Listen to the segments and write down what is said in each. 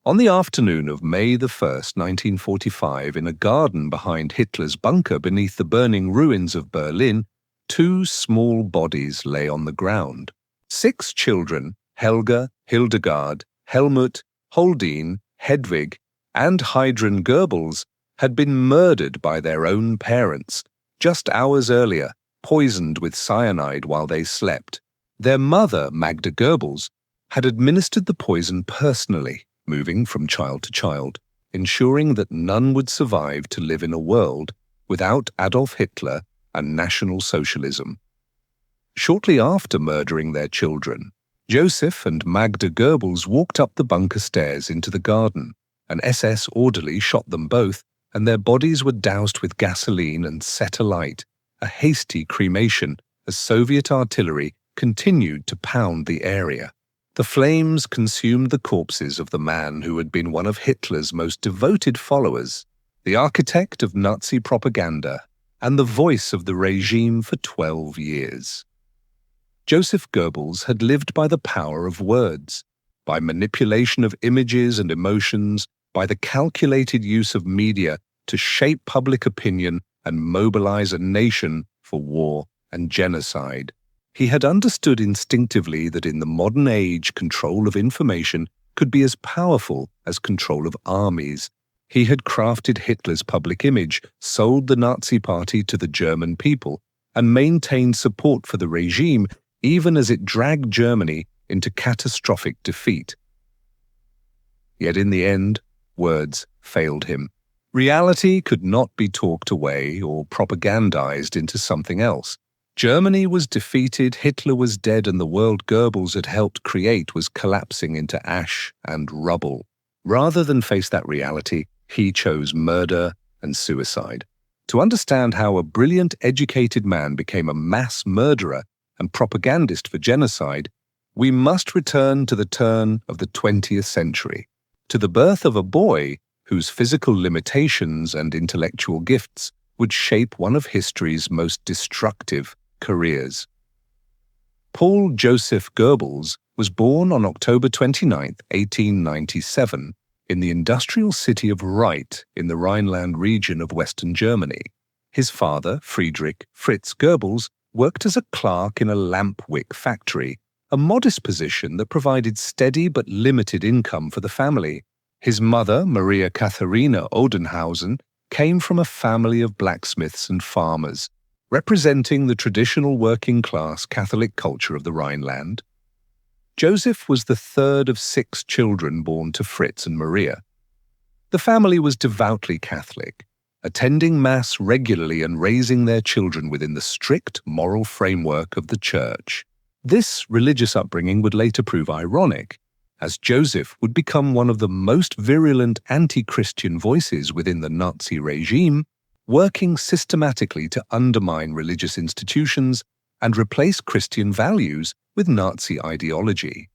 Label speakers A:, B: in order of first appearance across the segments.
A: On the afternoon of May the 1st, 1945, in a garden behind Hitler's bunker beneath the burning ruins of Berlin, two small bodies lay on the ground. 6 children, Helga, Hildegard, Helmut, Holdine, Hedwig, and Heidrun Goebbels, had been murdered by their own parents just hours earlier, poisoned with cyanide while they slept. Their mother, Magda Goebbels, had administered the poison personally, moving from child to child, ensuring that none would survive to live in a world without Adolf Hitler and National Socialism. Shortly after murdering their children, Joseph and Magda Goebbels walked up the bunker stairs into the garden. An SS orderly shot them both, and their bodies were doused with gasoline and set alight, a hasty cremation as Soviet artillery continued to pound the area. The flames consumed the corpses of the man who had been one of Hitler's most devoted followers, the architect of Nazi propaganda, and the voice of the regime for 12 years. Joseph Goebbels had lived by the power of words, by manipulation of images and emotions, by the calculated use of media to shape public opinion and mobilize a nation for war and genocide. He had understood instinctively that in the modern age, control of information could be as powerful as control of armies. He had crafted Hitler's public image, sold the Nazi Party to the German people, and maintained support for the regime even as it dragged Germany into catastrophic defeat. Yet in the end, words failed him. Reality could not be talked away or propagandized into something else. Germany was defeated, Hitler was dead, and the world Goebbels had helped create was collapsing into ash and rubble. Rather than face that reality, he chose murder and suicide. To understand how a brilliant, educated man became a mass murderer and propagandist for genocide, we must return to the turn of the 20th century, to the birth of a boy whose physical limitations and intellectual gifts would shape one of history's most destructive careers. Paul Joseph Goebbels was born on October 29, 1897, in the industrial city of Reit in the Rhineland region of Western Germany. His father, Friedrich Fritz Goebbels, worked as a clerk in a lamp wick factory, a modest position that provided steady but limited income for the family. His mother, Maria Katharina Odenhausen, came from a family of blacksmiths and farmers, representing the traditional working-class Catholic culture of the Rhineland. Joseph was the third of 6 children born to Fritz and Maria. The family was devoutly Catholic, attending Mass regularly and raising their children within the strict moral framework of the Church. This religious upbringing would later prove ironic, as Joseph would become one of the most virulent anti-Christian voices within the Nazi regime, working systematically to undermine religious institutions and replace Christian values with Nazi ideology.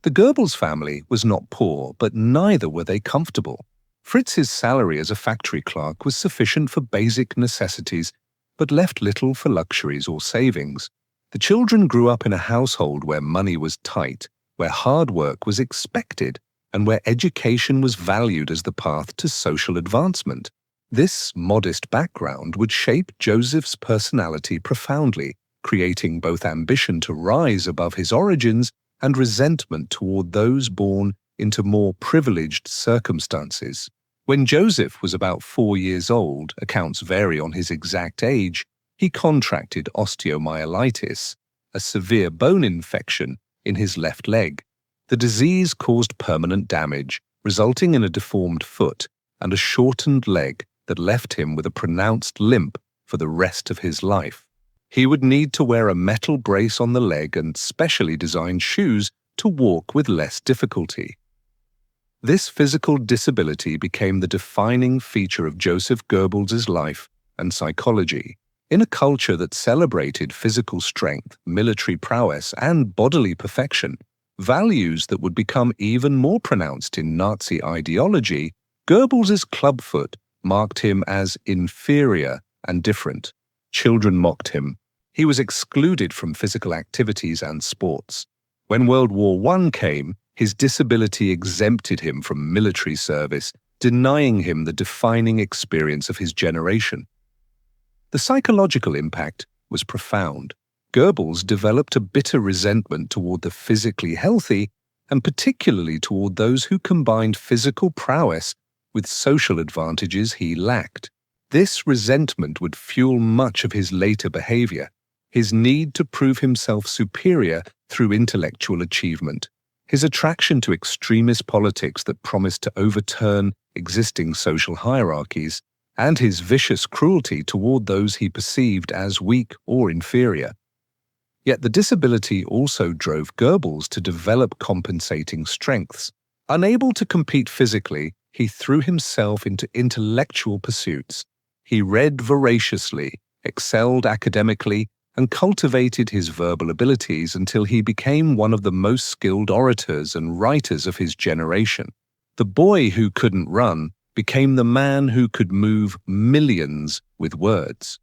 A: The Goebbels family was not poor, but neither were they comfortable. Fritz's salary as a factory clerk was sufficient for basic necessities, but left little for luxuries or savings. The children grew up in a household where money was tight, where hard work was expected, and where education was valued as the path to social advancement. This modest background would shape Joseph's personality profoundly, creating both ambition to rise above his origins and resentment toward those born into more privileged circumstances. When Joseph was about 4 years old, accounts vary on his exact age, he contracted osteomyelitis, a severe bone infection in his left leg. The disease caused permanent damage, resulting in a deformed foot and a shortened leg that left him with a pronounced limp for the rest of his life. He would need to wear a metal brace on the leg and specially designed shoes to walk with less difficulty. This physical disability became the defining feature of Joseph Goebbels' life and psychology. In a culture that celebrated physical strength, military prowess, and bodily perfection, values that would become even more pronounced in Nazi ideology, Goebbels' clubfoot marked him as inferior and different. Children mocked him. He was excluded from physical activities and sports. When World War I came, His disability exempted him from military service, denying him the defining experience of his generation. The psychological impact was profound. Goebbels developed a bitter resentment toward the physically healthy, and particularly toward those who combined physical prowess with social advantages he lacked. This resentment would fuel much of his later behavior, his need to prove himself superior through intellectual achievement, his attraction to extremist politics that promised to overturn existing social hierarchies, and his vicious cruelty toward those he perceived as weak or inferior. Yet the disability also drove Goebbels to develop compensating strengths. Unable to compete physically, he threw himself into intellectual pursuits. He read voraciously, excelled academically, and cultivated his verbal abilities until he became one of the most skilled orators and writers of his generation. The boy who couldn't run became the man who could move millions with words.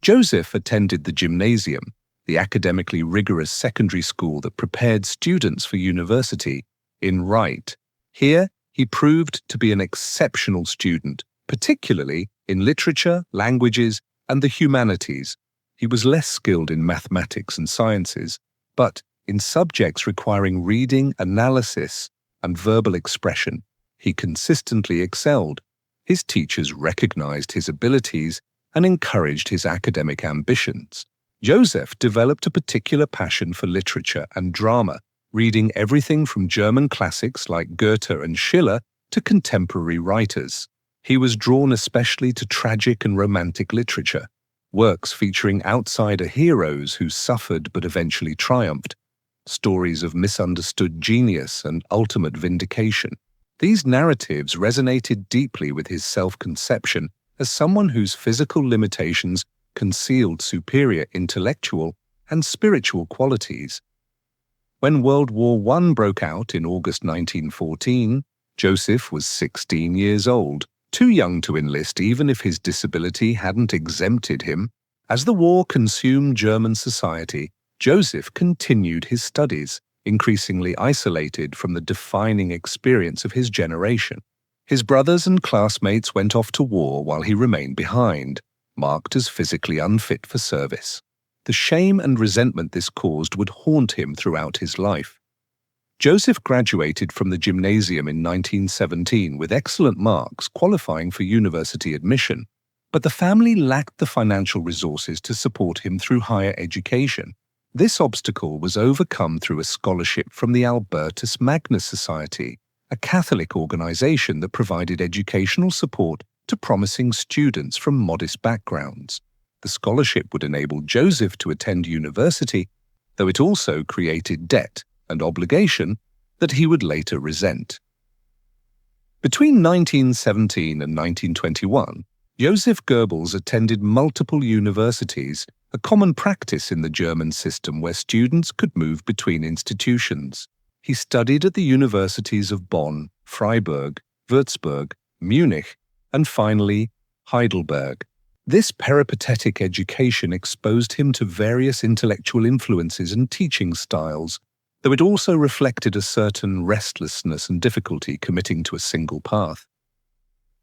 A: Joseph attended the gymnasium, the academically rigorous secondary school that prepared students for university, in Right. Here, he proved to be an exceptional student, particularly in literature, languages, and the humanities. He was less skilled in mathematics and sciences, but in subjects requiring reading, analysis, and verbal expression, he consistently excelled. His teachers recognized his abilities and encouraged his academic ambitions. Joseph developed a particular passion for literature and drama, reading everything from German classics like Goethe and Schiller to contemporary writers. He was drawn especially to tragic and romantic literature, works featuring outsider heroes who suffered but eventually triumphed, stories of misunderstood genius and ultimate vindication. These narratives resonated deeply with his self-conception as someone whose physical limitations concealed superior intellectual and spiritual qualities. When World War I broke out in August 1914, Joseph was 16 years old, too young to enlist even if his disability hadn't exempted him. As the war consumed German society, Joseph continued his studies, increasingly isolated from the defining experience of his generation. His brothers and classmates went off to war while he remained behind, marked as physically unfit for service. The shame and resentment this caused would haunt him throughout his life. Joseph graduated from the gymnasium in 1917 with excellent marks, qualifying for university admission, but the family lacked the financial resources to support him through higher education. This obstacle was overcome through a scholarship from the Albertus Magnus Society, a Catholic organization that provided educational support to promising students from modest backgrounds. The scholarship would enable Joseph to attend university, though it also created debt and obligation that he would later resent. Between 1917 and 1921, Joseph Goebbels attended multiple universities, a common practice in the German system where students could move between institutions. He studied at the universities of Bonn, Freiburg, Würzburg, Munich, and finally, Heidelberg. This peripatetic education exposed him to various intellectual influences and teaching styles, though it also reflected a certain restlessness and difficulty committing to a single path.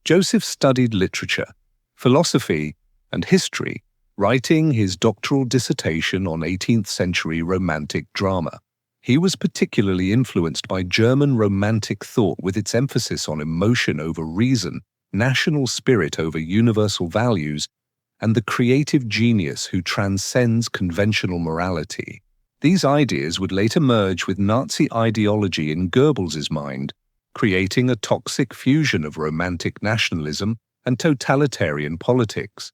A: Joseph studied literature, philosophy, and history, writing his doctoral dissertation on 18th-century Romantic drama. He was particularly influenced by German Romantic thought with its emphasis on emotion over reason, national spirit over universal values, and the creative genius who transcends conventional morality. These ideas would later merge with Nazi ideology in Goebbels's mind, creating a toxic fusion of Romantic nationalism and totalitarian politics.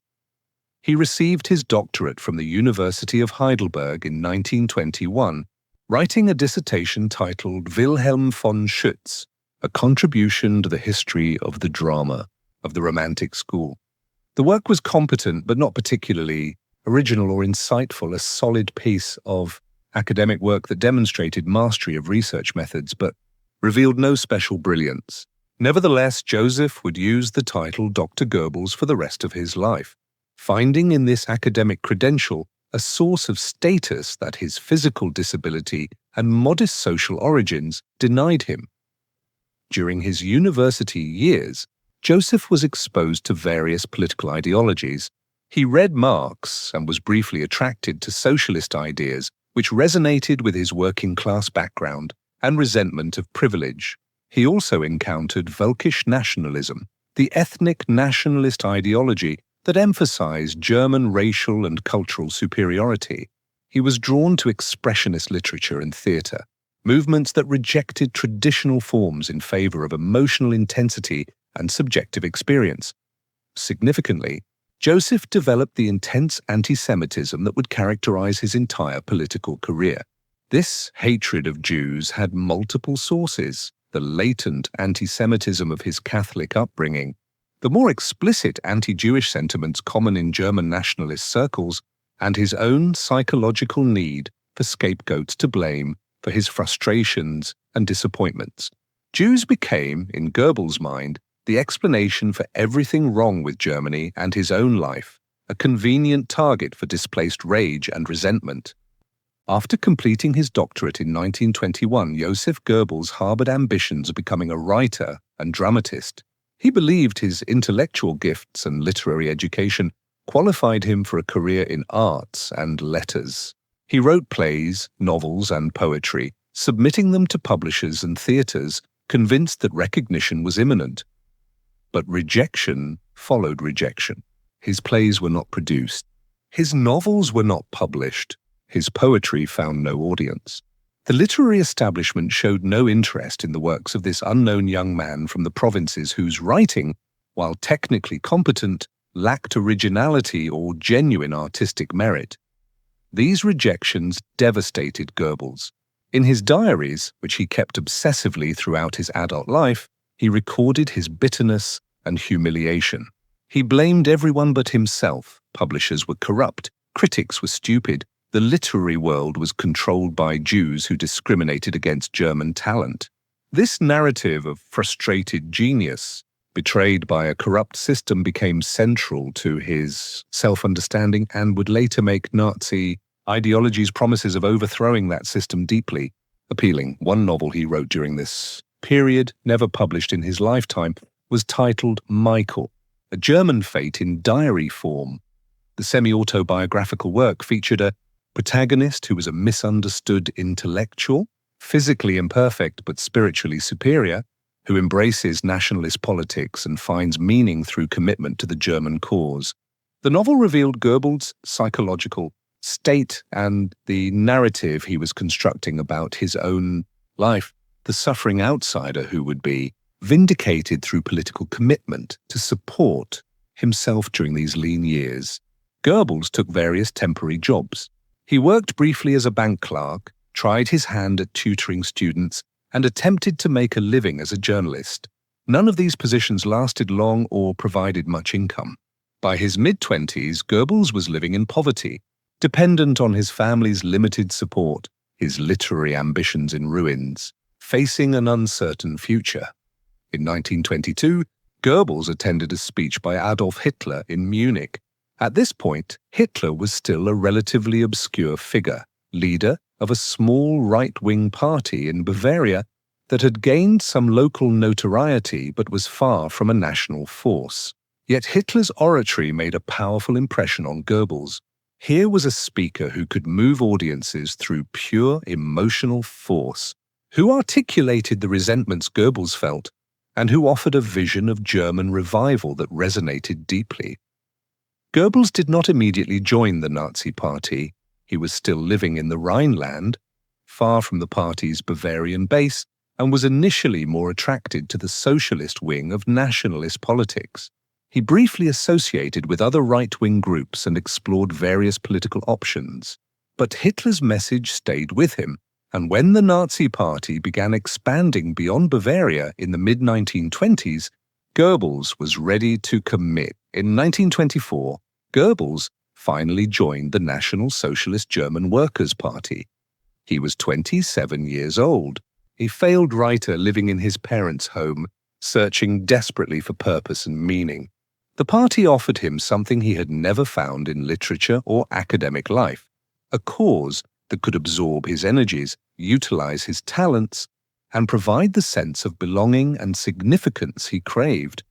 A: He received his doctorate from the University of Heidelberg in 1921, writing a dissertation titled Wilhelm von Schütz, a contribution to the history of the drama of the Romantic school. The work was competent but not particularly original or insightful, a solid piece of academic work that demonstrated mastery of research methods but revealed no special brilliance. Nevertheless, Joseph would use the title Dr. Goebbels for the rest of his life, finding in this academic credential a source of status that his physical disability and modest social origins denied him. During his university years, Joseph was exposed to various political ideologies. He read Marx and was briefly attracted to socialist ideas, which resonated with his working-class background and resentment of privilege. He also encountered Völkisch nationalism, the ethnic nationalist ideology that emphasized German racial and cultural superiority. He was drawn to expressionist literature and theater, movements that rejected traditional forms in favor of emotional intensity and subjective experience. Significantly, Joseph developed the intense anti-Semitism that would characterize his entire political career. This hatred of Jews had multiple sources: the latent anti-Semitism of his Catholic upbringing, the more explicit anti-Jewish sentiments common in German nationalist circles, and his own psychological need for scapegoats to blame for his frustrations and disappointments. Jews became, in Goebbels' mind, the explanation for everything wrong with Germany and his own life, a convenient target for displaced rage and resentment. After completing his doctorate in 1921, Joseph Goebbels harbored ambitions of becoming a writer and dramatist. He believed his intellectual gifts and literary education qualified him for a career in arts and letters. He wrote plays, novels, and poetry, submitting them to publishers and theaters, convinced that recognition was imminent. But rejection followed rejection. His plays were not produced. His novels were not published. His poetry found no audience. The literary establishment showed no interest in the works of this unknown young man from the provinces whose writing, while technically competent, lacked originality or genuine artistic merit. These rejections devastated Goebbels. In his diaries, which he kept obsessively throughout his adult life, he recorded his bitterness and humiliation. He blamed everyone but himself. Publishers were corrupt, critics were stupid, the literary world was controlled by Jews who discriminated against German talent. This narrative of frustrated genius, betrayed by a corrupt system, became central to his self-understanding and would later make Nazi ideology's promises of overthrowing that system deeply appealing. One novel he wrote during this period, never published in his lifetime, was titled Michael, a German fate in diary form. The semi-autobiographical work featured a protagonist who was a misunderstood intellectual, physically imperfect but spiritually superior, who embraces nationalist politics and finds meaning through commitment to the German cause. The novel revealed Goebbels' psychological state and the narrative he was constructing about his own life, the suffering outsider who would be vindicated through political commitment to support himself during these lean years. Goebbels took various temporary jobs. He worked briefly as a bank clerk, tried his hand at tutoring students, and attempted to make a living as a journalist. None of these positions lasted long or provided much income. By his mid-20s, Goebbels was living in poverty, dependent on his family's limited support, his literary ambitions in ruins, facing an uncertain future. In 1922, Goebbels attended a speech by Adolf Hitler in Munich. At this point, Hitler was still a relatively obscure figure, leader of a small right-wing party in Bavaria that had gained some local notoriety but was far from a national force. Yet Hitler's oratory made a powerful impression on Goebbels. Here was a speaker who could move audiences through pure emotional force, who articulated the resentments Goebbels felt, and who offered a vision of German revival that resonated deeply. Goebbels did not immediately join the Nazi Party. He was still living in the Rhineland, far from the party's Bavarian base, and was initially more attracted to the socialist wing of nationalist politics. He briefly associated with other right-wing groups and explored various political options. But Hitler's message stayed with him, and when the Nazi Party began expanding beyond Bavaria in the mid-1920s, Goebbels was ready to commit. In 1924, Goebbels finally joined the National Socialist German Workers' Party. He was 27 years old, a failed writer living in his parents' home, searching desperately for purpose and meaning. The party offered him something he had never found in literature or academic life, a cause that could absorb his energies, utilize his talents, and provide the sense of belonging and significance he craved.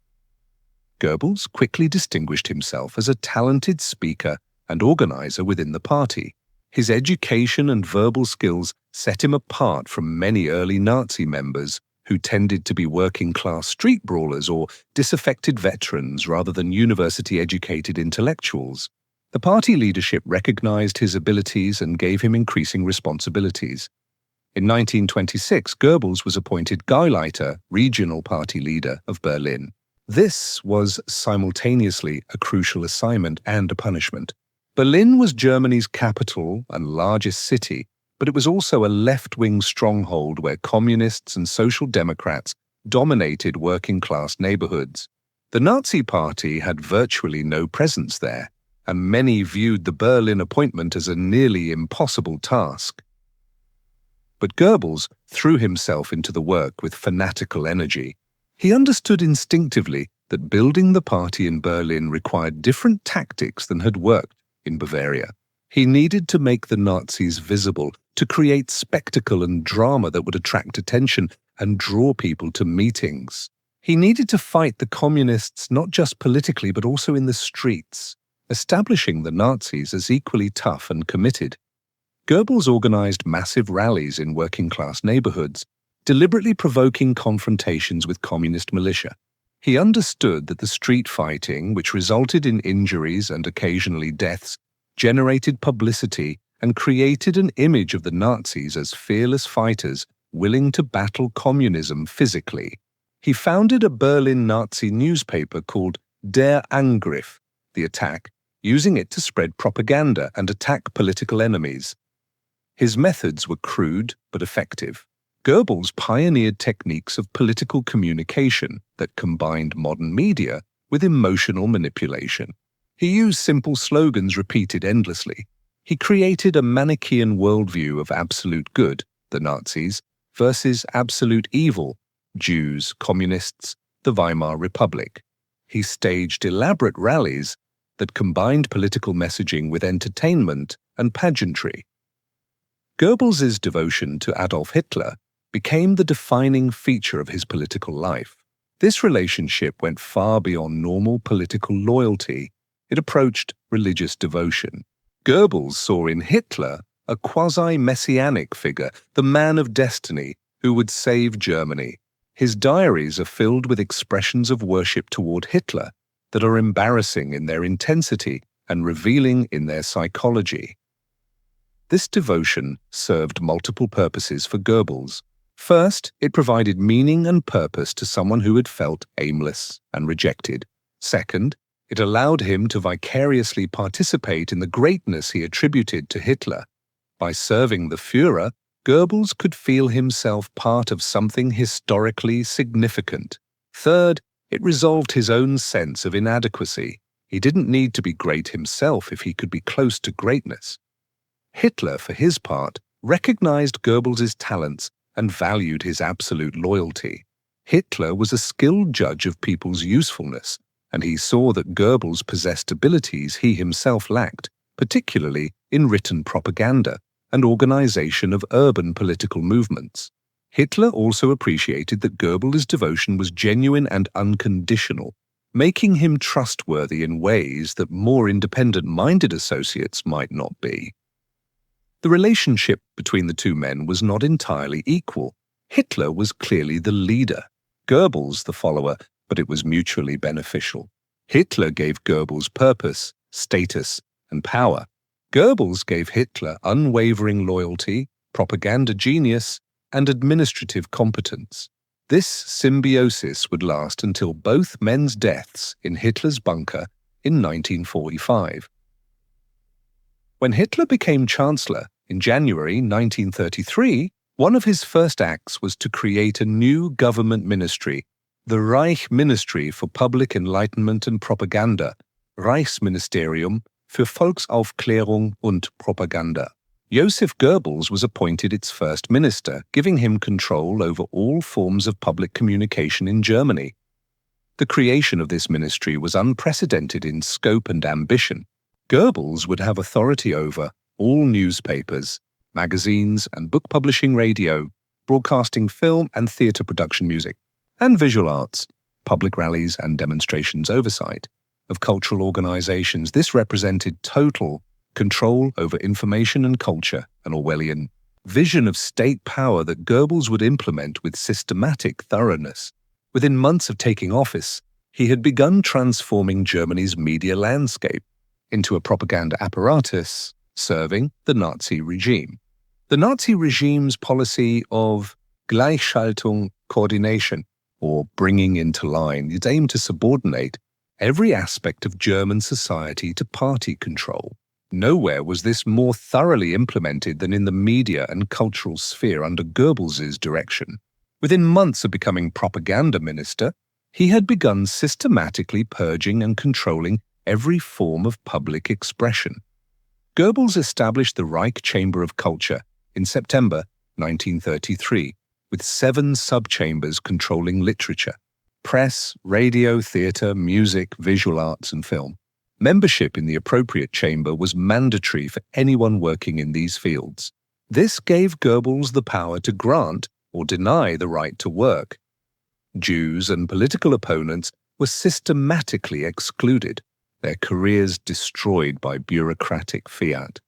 A: Goebbels quickly distinguished himself as a talented speaker and organizer within the party. His education and verbal skills set him apart from many early Nazi members who tended to be working-class street brawlers or disaffected veterans rather than university-educated intellectuals. The party leadership recognized his abilities and gave him increasing responsibilities. In 1926, Goebbels was appointed Gauleiter, regional party leader of Berlin. This was simultaneously a crucial assignment and a punishment. Berlin was Germany's capital and largest city, but it was also a left-wing stronghold where communists and social democrats dominated working-class neighborhoods. The Nazi Party had virtually no presence there, and many viewed the Berlin appointment as a nearly impossible task. But Goebbels threw himself into the work with fanatical energy. He understood instinctively that building the party in Berlin required different tactics than had worked in Bavaria. He needed to make the Nazis visible, to create spectacle and drama that would attract attention and draw people to meetings. He needed to fight the communists not just politically but also in the streets, establishing the Nazis as equally tough and committed. Goebbels organized massive rallies in working-class neighborhoods, deliberately provoking confrontations with communist militia. He understood that the street fighting, which resulted in injuries and occasionally deaths, generated publicity and created an image of the Nazis as fearless fighters willing to battle communism physically. He founded a Berlin Nazi newspaper called Der Angriff, the attack, using it to spread propaganda and attack political enemies. His methods were crude but effective. Goebbels pioneered techniques of political communication that combined modern media with emotional manipulation. He used simple slogans repeated endlessly. He created a Manichaean worldview of absolute good, the Nazis, versus absolute evil, Jews, communists, the Weimar Republic. He staged elaborate rallies that combined political messaging with entertainment and pageantry. Goebbels' devotion to Adolf Hitler became the defining feature of his political life. This relationship went far beyond normal political loyalty. It approached religious devotion. Goebbels saw in Hitler a quasi-messianic figure, the man of destiny who would save Germany. His diaries are filled with expressions of worship toward Hitler that are embarrassing in their intensity and revealing in their psychology. This devotion served multiple purposes for Goebbels. First, it provided meaning and purpose to someone who had felt aimless and rejected. Second, it allowed him to vicariously participate in the greatness he attributed to Hitler. By serving the Führer, Goebbels could feel himself part of something historically significant. Third, it resolved his own sense of inadequacy. He didn't need to be great himself if he could be close to greatness. Hitler, for his part, recognized Goebbels' talents and valued his absolute loyalty. Hitler was a skilled judge of people's usefulness, and he saw that Goebbels possessed abilities he himself lacked, particularly in written propaganda and organization of urban political movements. Hitler also appreciated that Goebbels' devotion was genuine and unconditional, making him trustworthy in ways that more independent-minded associates might not be. The relationship between the two men was not entirely equal. Hitler was clearly the leader, Goebbels the follower, but it was mutually beneficial. Hitler gave Goebbels purpose, status, and power. Goebbels gave Hitler unwavering loyalty, propaganda genius, and administrative competence. This symbiosis would last until both men's deaths in Hitler's bunker in 1945. When Hitler became Chancellor in January 1933, one of his first acts was to create a new government ministry, the Reich Ministry for Public Enlightenment and Propaganda, Reichsministerium für Volksaufklärung und Propaganda. Joseph Goebbels was appointed its first minister, giving him control over all forms of public communication in Germany. The creation of this ministry was unprecedented in scope and ambition. Goebbels would have authority over all newspapers, magazines and book publishing, radio, broadcasting, film and theatre production, music, and visual arts, public rallies and demonstrations, oversight of cultural organizations. This represented total control over information and culture, an Orwellian vision of state power that Goebbels would implement with systematic thoroughness. Within months of taking office, he had begun transforming Germany's media landscape into a propaganda apparatus serving the Nazi regime. The Nazi regime's policy of Gleichschaltung coordination, or bringing into line, is aimed to subordinate every aspect of German society to party control. Nowhere was this more thoroughly implemented than in the media and cultural sphere under Goebbels's direction. Within months of becoming propaganda minister, he had begun systematically purging and controlling every form of public expression. Goebbels established the Reich Chamber of Culture in September 1933, with 7 subchambers controlling literature, press, radio, theatre, music, visual arts, and film. Membership in the appropriate chamber was mandatory for anyone working in these fields. This gave Goebbels the power to grant or deny the right to work. Jews and political opponents were systematically excluded, their careers destroyed by bureaucratic fiat.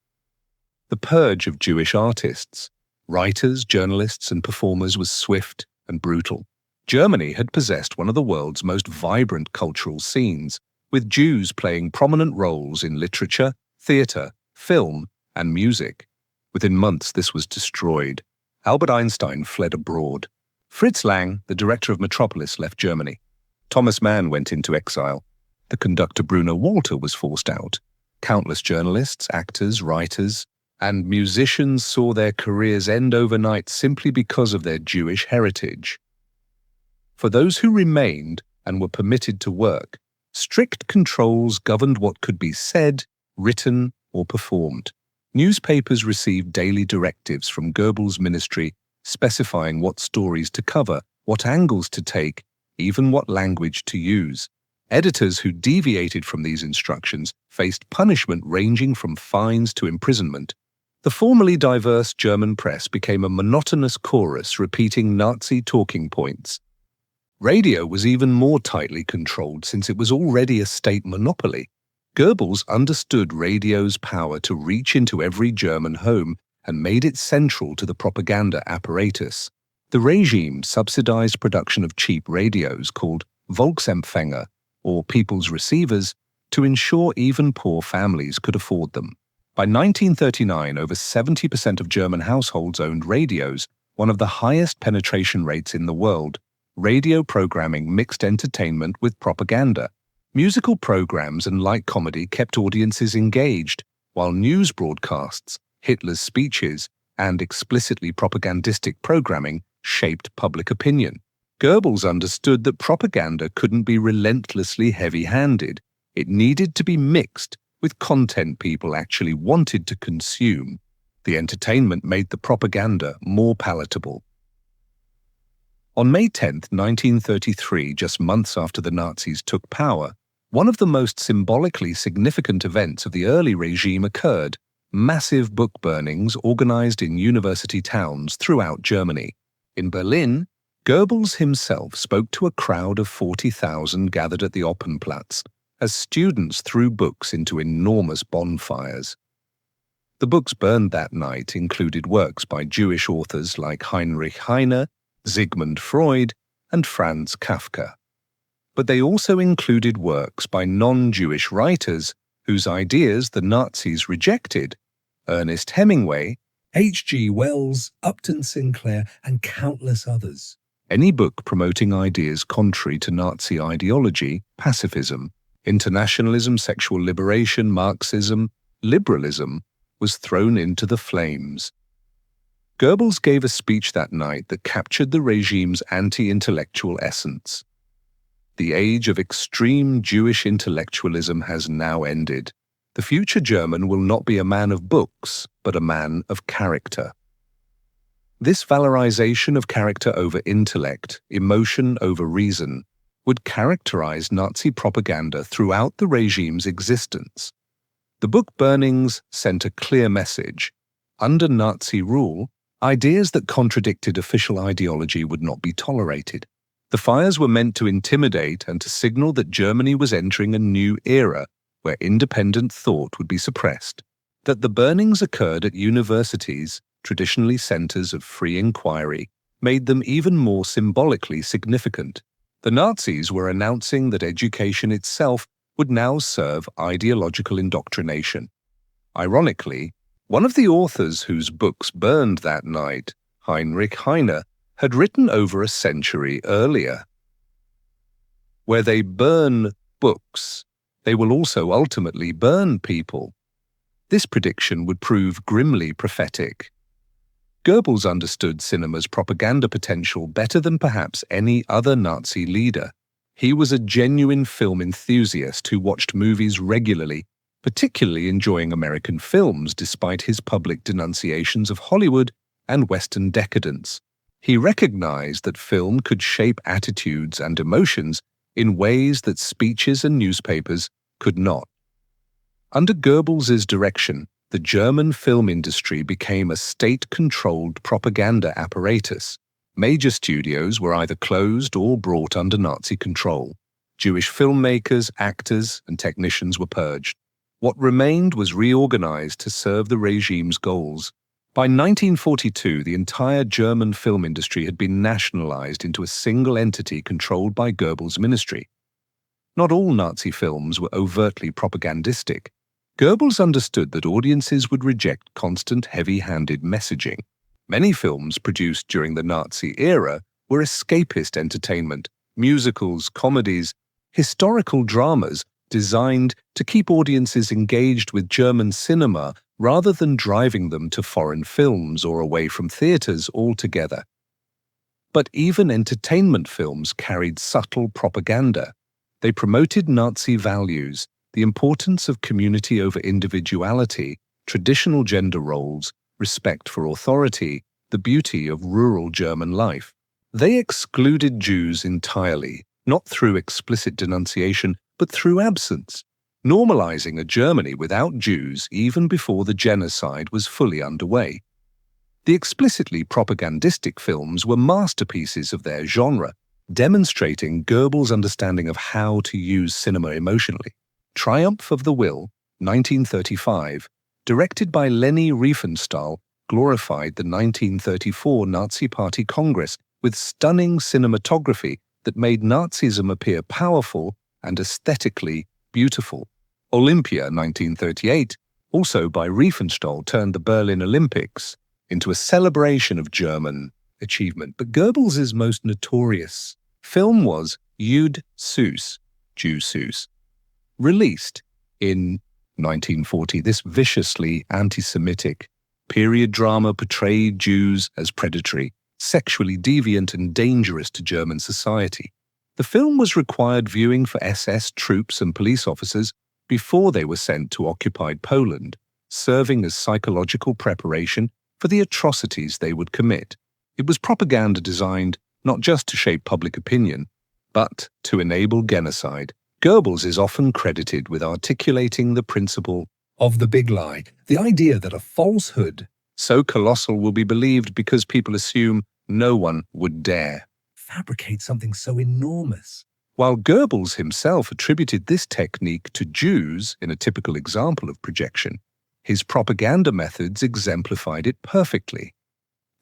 A: The purge of Jewish artists, writers, journalists, and performers was swift and brutal. Germany had possessed one of the world's most vibrant cultural scenes, with Jews playing prominent roles in literature, theatre, film, and music. Within months, this was destroyed. Albert Einstein fled abroad. Fritz Lang, the director of Metropolis, left Germany. Thomas Mann went into exile. The conductor Bruno Walter was forced out. Countless journalists, actors, writers, and musicians saw their careers end overnight simply because of their Jewish heritage. For those who remained and were permitted to work, strict controls governed what could be said, written, or performed. Newspapers received daily directives from Goebbels' ministry specifying what stories to cover, what angles to take, even what language to use. Editors who deviated from these instructions faced punishment ranging from fines to imprisonment. The formerly diverse German press became a monotonous chorus repeating Nazi talking points. Radio was even more tightly controlled since it was already a state monopoly. Goebbels understood radio's power to reach into every German home and made it central to the propaganda apparatus. The regime subsidized production of cheap radios called Volksempfänger, or people's receivers, to ensure even poor families could afford them. By 1939, over 70% of German households owned radios, one of the highest penetration rates in the world. Radio programming mixed entertainment with propaganda. Musical programs and light comedy kept audiences engaged, while news broadcasts, Hitler's speeches, and explicitly propagandistic programming shaped public opinion. Goebbels understood that propaganda couldn't be relentlessly heavy-handed. It needed to be mixed with content people actually wanted to consume. The entertainment made the propaganda more palatable. On May 10, 1933, just months after the Nazis took power, one of the most symbolically significant events of the early regime occurred: massive book burnings organized in university towns throughout Germany. In Berlin, Goebbels himself spoke to a crowd of 40,000 gathered at the Opernplatz as students threw books into enormous bonfires. The books burned that night included works by Jewish authors like Heinrich Heine, Sigmund Freud, and Franz Kafka. But they also included works by non-Jewish writers whose ideas the Nazis rejected: Ernest Hemingway, H.G. Wells, Upton Sinclair, and countless others. Any book promoting ideas contrary to Nazi ideology, pacifism, internationalism, sexual liberation, Marxism, liberalism, was thrown into the flames. Goebbels gave a speech that night that captured the regime's anti-intellectual essence. The age of extreme Jewish intellectualism has now ended. The future German will not be a man of books, but a man of character. This valorization of character over intellect, emotion over reason, would characterize Nazi propaganda throughout the regime's existence. The book burnings sent a clear message. Under Nazi rule, ideas that contradicted official ideology would not be tolerated. The fires were meant to intimidate and to signal that Germany was entering a new era where independent thought would be suppressed. That the burnings occurred at universities, traditionally centers of free inquiry, made them even more symbolically significant. The Nazis were announcing that education itself would now serve ideological indoctrination. Ironically, one of the authors whose books burned that night, Heinrich Heine, had written over a century earlier. Where they burn books, they will also ultimately burn people. This prediction would prove grimly prophetic. Goebbels understood cinema's propaganda potential better than perhaps any other Nazi leader. He was a genuine film enthusiast who watched movies regularly, particularly enjoying American films despite his public denunciations of Hollywood and Western decadence. He recognized that film could shape attitudes and emotions in ways that speeches and newspapers could not. Under Goebbels' direction, the German film industry became a state-controlled propaganda apparatus. Major studios were either closed or brought under Nazi control. Jewish filmmakers, actors, and technicians were purged. What remained was reorganized to serve the regime's goals. By 1942, the entire German film industry had been nationalized into a single entity controlled by Goebbels' ministry. Not all Nazi films were overtly propagandistic. Goebbels understood that audiences would reject constant, heavy-handed messaging. Many films produced during the Nazi era were escapist entertainment, musicals, comedies, historical dramas designed to keep audiences engaged with German cinema rather than driving them to foreign films or away from theaters altogether. But even entertainment films carried subtle propaganda. They promoted Nazi values, the importance of community over individuality, traditional gender roles, respect for authority, the beauty of rural German life. They excluded Jews entirely, not through explicit denunciation, but through absence, normalizing a Germany without Jews even before the genocide was fully underway. The explicitly propagandistic films were masterpieces of their genre, demonstrating Goebbels' understanding of how to use cinema emotionally. Triumph of the Will, 1935, directed by Leni Riefenstahl, glorified the 1934 Nazi Party Congress with stunning cinematography that made Nazism appear powerful and aesthetically beautiful. Olympia, 1938, also by Riefenstahl, turned the Berlin Olympics into a celebration of German achievement. But Goebbels' most notorious film was Jude Süß, Jew Süß. Released in 1940, this viciously anti-Semitic period drama portrayed Jews as predatory, sexually deviant, and dangerous to German society. The film was required viewing for SS troops and police officers before they were sent to occupied Poland, serving as psychological preparation for the atrocities they would commit. It was propaganda designed not just to shape public opinion, but to enable genocide. Goebbels is often credited with articulating the principle of the big lie, the idea that a falsehood so colossal will be believed because people assume no one would dare fabricate something so enormous. While Goebbels himself attributed this technique to Jews in a typical example of projection, his propaganda methods exemplified it perfectly.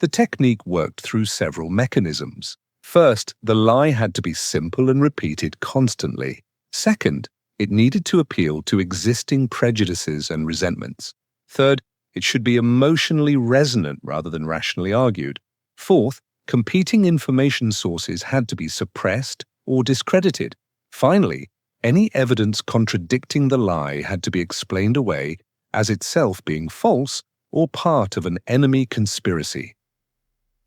A: The technique worked through several mechanisms. First, the lie had to be simple and repeated constantly. Second, it needed to appeal to existing prejudices and resentments. Third, it should be emotionally resonant rather than rationally argued. Fourth, competing information sources had to be suppressed or discredited. Finally, any evidence contradicting the lie had to be explained away as itself being false or part of an enemy conspiracy.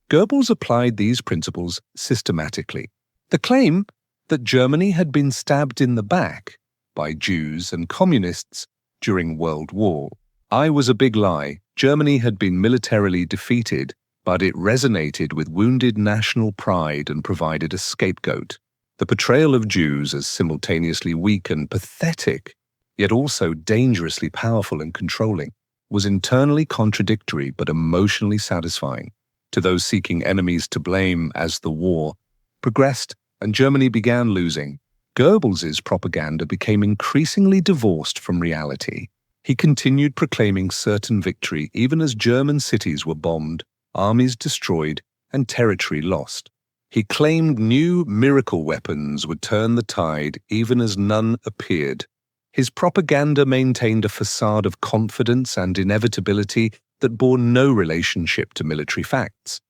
A: Goebbels applied these principles systematically. The claim that Germany had been stabbed in the back by Jews and communists during World War I was a big lie. Germany had been militarily defeated, but it resonated with wounded national pride and provided a scapegoat. The portrayal of Jews as simultaneously weak and pathetic, yet also dangerously powerful and controlling, was internally contradictory but emotionally satisfying. To those seeking enemies to blame as the war progressed and Germany began losing, Goebbels's propaganda became increasingly divorced from reality. He continued proclaiming certain victory even as German cities were bombed, armies destroyed, and territory lost. He claimed new miracle weapons would turn the tide even as none appeared. His propaganda maintained a facade of confidence and inevitability that bore no relationship to military facts.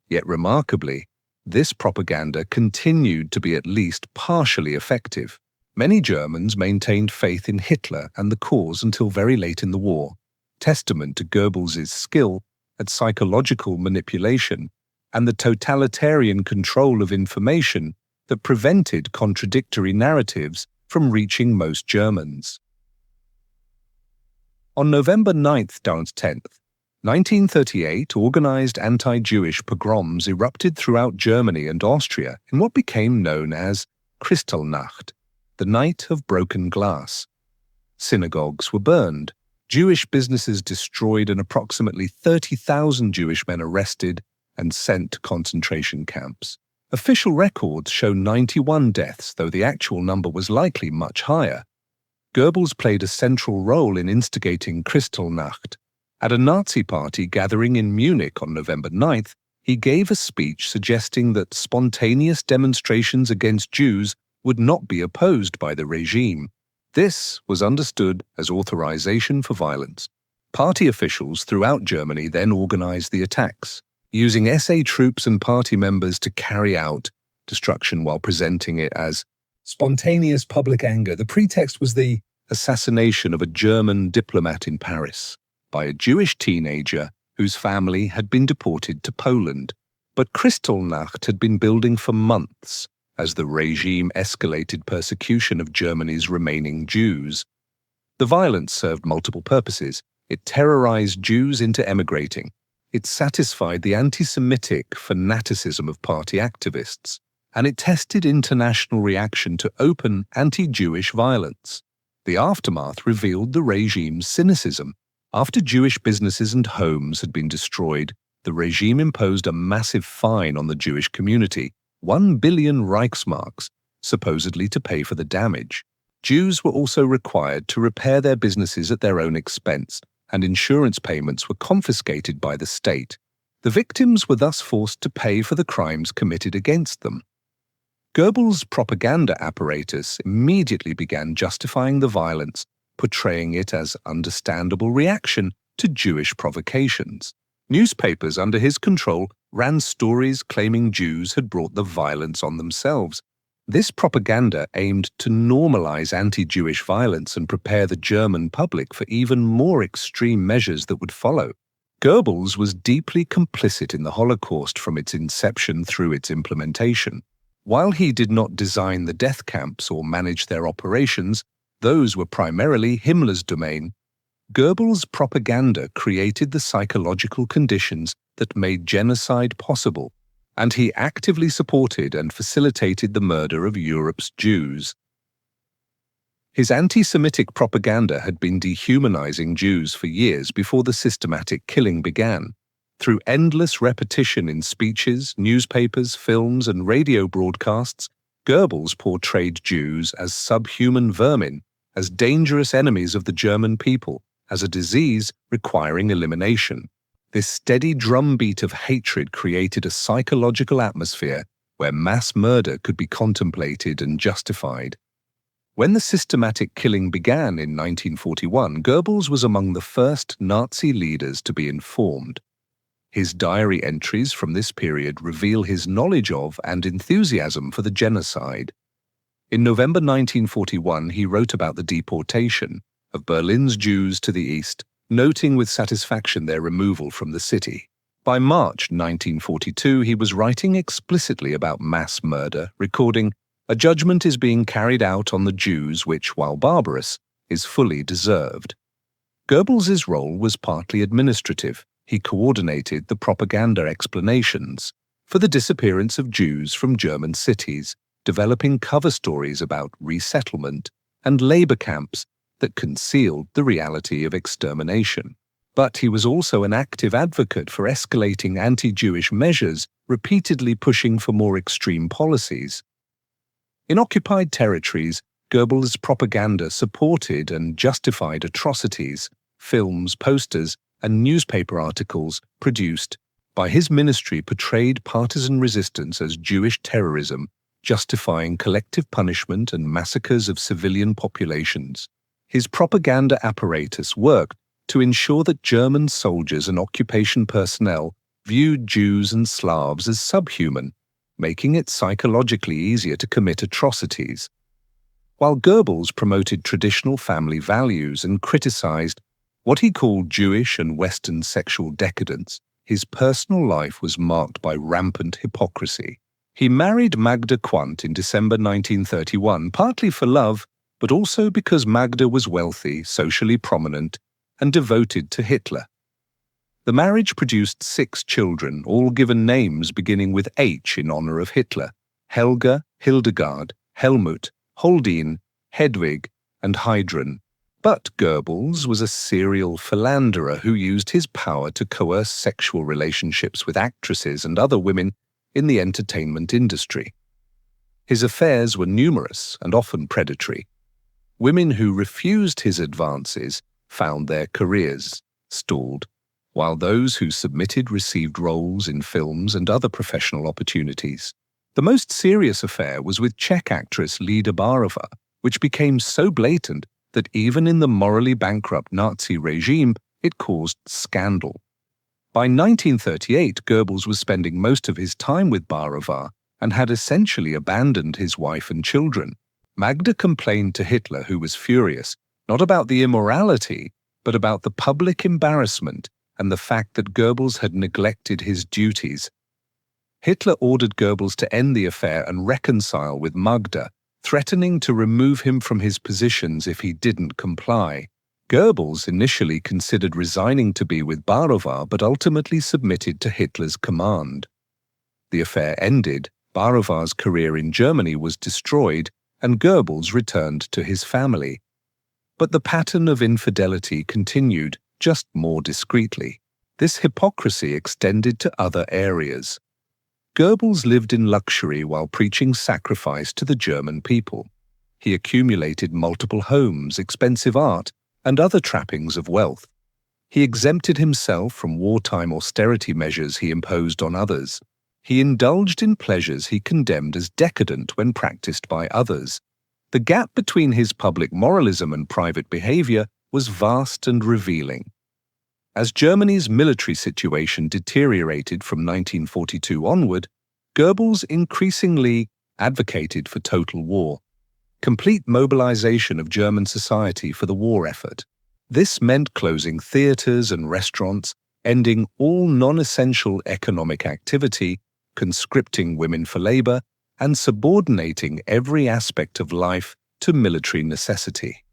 A: Yet remarkably, this propaganda continued to be at least partially effective. Many Germans maintained faith in Hitler and the cause until very late in the war, testament to Goebbels's skill at psychological manipulation and the totalitarian control of information that prevented contradictory narratives from reaching most Germans. On November 10th, 1938, organized anti-Jewish pogroms erupted throughout Germany and Austria in what became known as Kristallnacht, the Night of Broken Glass. Synagogues were burned, Jewish businesses destroyed, and approximately 30,000 Jewish men arrested and sent to concentration camps. Official records show 91 deaths, though the actual number was likely much higher. Goebbels played a central role in instigating Kristallnacht. At a Nazi party gathering in Munich on November 9th, he gave a speech suggesting that spontaneous demonstrations against Jews would not be opposed by the regime. This was understood as authorization for violence. Party officials throughout Germany then organized the attacks, using SA troops and party members to carry out destruction while presenting it as spontaneous public anger. The pretext was the assassination of a German diplomat in Paris by a Jewish teenager whose family had been deported to Poland. But Kristallnacht had been building for months as the regime escalated persecution of Germany's remaining Jews. The violence served multiple purposes. It terrorized Jews into emigrating. It satisfied the anti-Semitic fanaticism of party activists, and it tested international reaction to open anti-Jewish violence. The aftermath revealed the regime's cynicism. After Jewish businesses and homes had been destroyed, the regime imposed a massive fine on the Jewish community, 1 billion Reichsmarks, supposedly to pay for the damage. Jews were also required to repair their businesses at their own expense, and insurance payments were confiscated by the state. The victims were thus forced to pay for the crimes committed against them. Goebbels' propaganda apparatus immediately began justifying the violence, portraying it as understandable reaction to Jewish provocations. Newspapers under his control ran stories claiming Jews had brought the violence on themselves. This propaganda aimed to normalize anti-Jewish violence and prepare the German public for even more extreme measures that would follow. Goebbels was deeply complicit in the Holocaust from its inception through its implementation. While he did not design the death camps or manage their operations, those were primarily Himmler's domain. Goebbels' propaganda created the psychological conditions that made genocide possible, and he actively supported and facilitated the murder of Europe's Jews. His anti-Semitic propaganda had been dehumanizing Jews for years before the systematic killing began. Through endless repetition in speeches, newspapers, films, and radio broadcasts, Goebbels portrayed Jews as subhuman vermin, as dangerous enemies of the German people, as a disease requiring elimination. This steady drumbeat of hatred created a psychological atmosphere where mass murder could be contemplated and justified. When the systematic killing began in 1941, Goebbels was among the first Nazi leaders to be informed. His diary entries from this period reveal his knowledge of and enthusiasm for the genocide. In November 1941, he wrote about the deportation of Berlin's Jews to the east, noting with satisfaction their removal from the city. By March 1942, he was writing explicitly about mass murder, recording, "A judgment is being carried out on the Jews which, while barbarous, is fully deserved." Goebbels' role was partly administrative. He coordinated the propaganda explanations for the disappearance of Jews from German cities. developing cover stories about resettlement and labor camps that concealed the reality of extermination. But he was also an active advocate for escalating anti-Jewish measures, repeatedly pushing for more extreme policies. In occupied territories, Goebbels' propaganda supported and justified atrocities. Films, posters, and newspaper articles produced by his ministry portrayed partisan resistance as Jewish terrorism, justifying collective punishment and massacres of civilian populations. His propaganda apparatus worked to ensure that German soldiers and occupation personnel viewed Jews and Slavs as subhuman, making it psychologically easier to commit atrocities. While Goebbels promoted traditional family values and criticized what he called Jewish and Western sexual decadence, his personal life was marked by rampant hypocrisy. He married Magda Quandt in December 1931, partly for love, but also because Magda was wealthy, socially prominent, and devoted to Hitler. The marriage produced 6 children, all given names beginning with H in honor of Hitler: Helga, Hildegard, Helmut, Holdine, Hedwig, and Heidrun. But Goebbels was a serial philanderer who used his power to coerce sexual relationships with actresses and other women in the entertainment industry. His affairs were numerous and often predatory. Women who refused his advances found their careers stalled, while those who submitted received roles in films and other professional opportunities. The most serious affair was with Czech actress Lida Barova, which became so blatant that even in the morally bankrupt Nazi regime, it caused scandal. By 1938, Goebbels was spending most of his time with Barova and had essentially abandoned his wife and children. Magda complained to Hitler, who was furious, not about the immorality, but about the public embarrassment and the fact that Goebbels had neglected his duties. Hitler ordered Goebbels to end the affair and reconcile with Magda, threatening to remove him from his positions if he didn't comply. Goebbels initially considered resigning to be with Barova, but ultimately submitted to Hitler's command. The affair ended, Barova's career in Germany was destroyed, and Goebbels returned to his family. But the pattern of infidelity continued, just more discreetly. This hypocrisy extended to other areas. Goebbels lived in luxury while preaching sacrifice to the German people. He accumulated multiple homes, expensive art, and other trappings of wealth. He exempted himself from wartime austerity measures he imposed on others. He indulged in pleasures he condemned as decadent when practiced by others. The gap between his public moralism and private behavior was vast and revealing. As Germany's military situation deteriorated from 1942 onward, Goebbels increasingly advocated for total war, complete mobilization of German society for the war effort. This meant closing theaters and restaurants, ending all non-essential economic activity, conscripting women for labor, and subordinating every aspect of life to military necessity.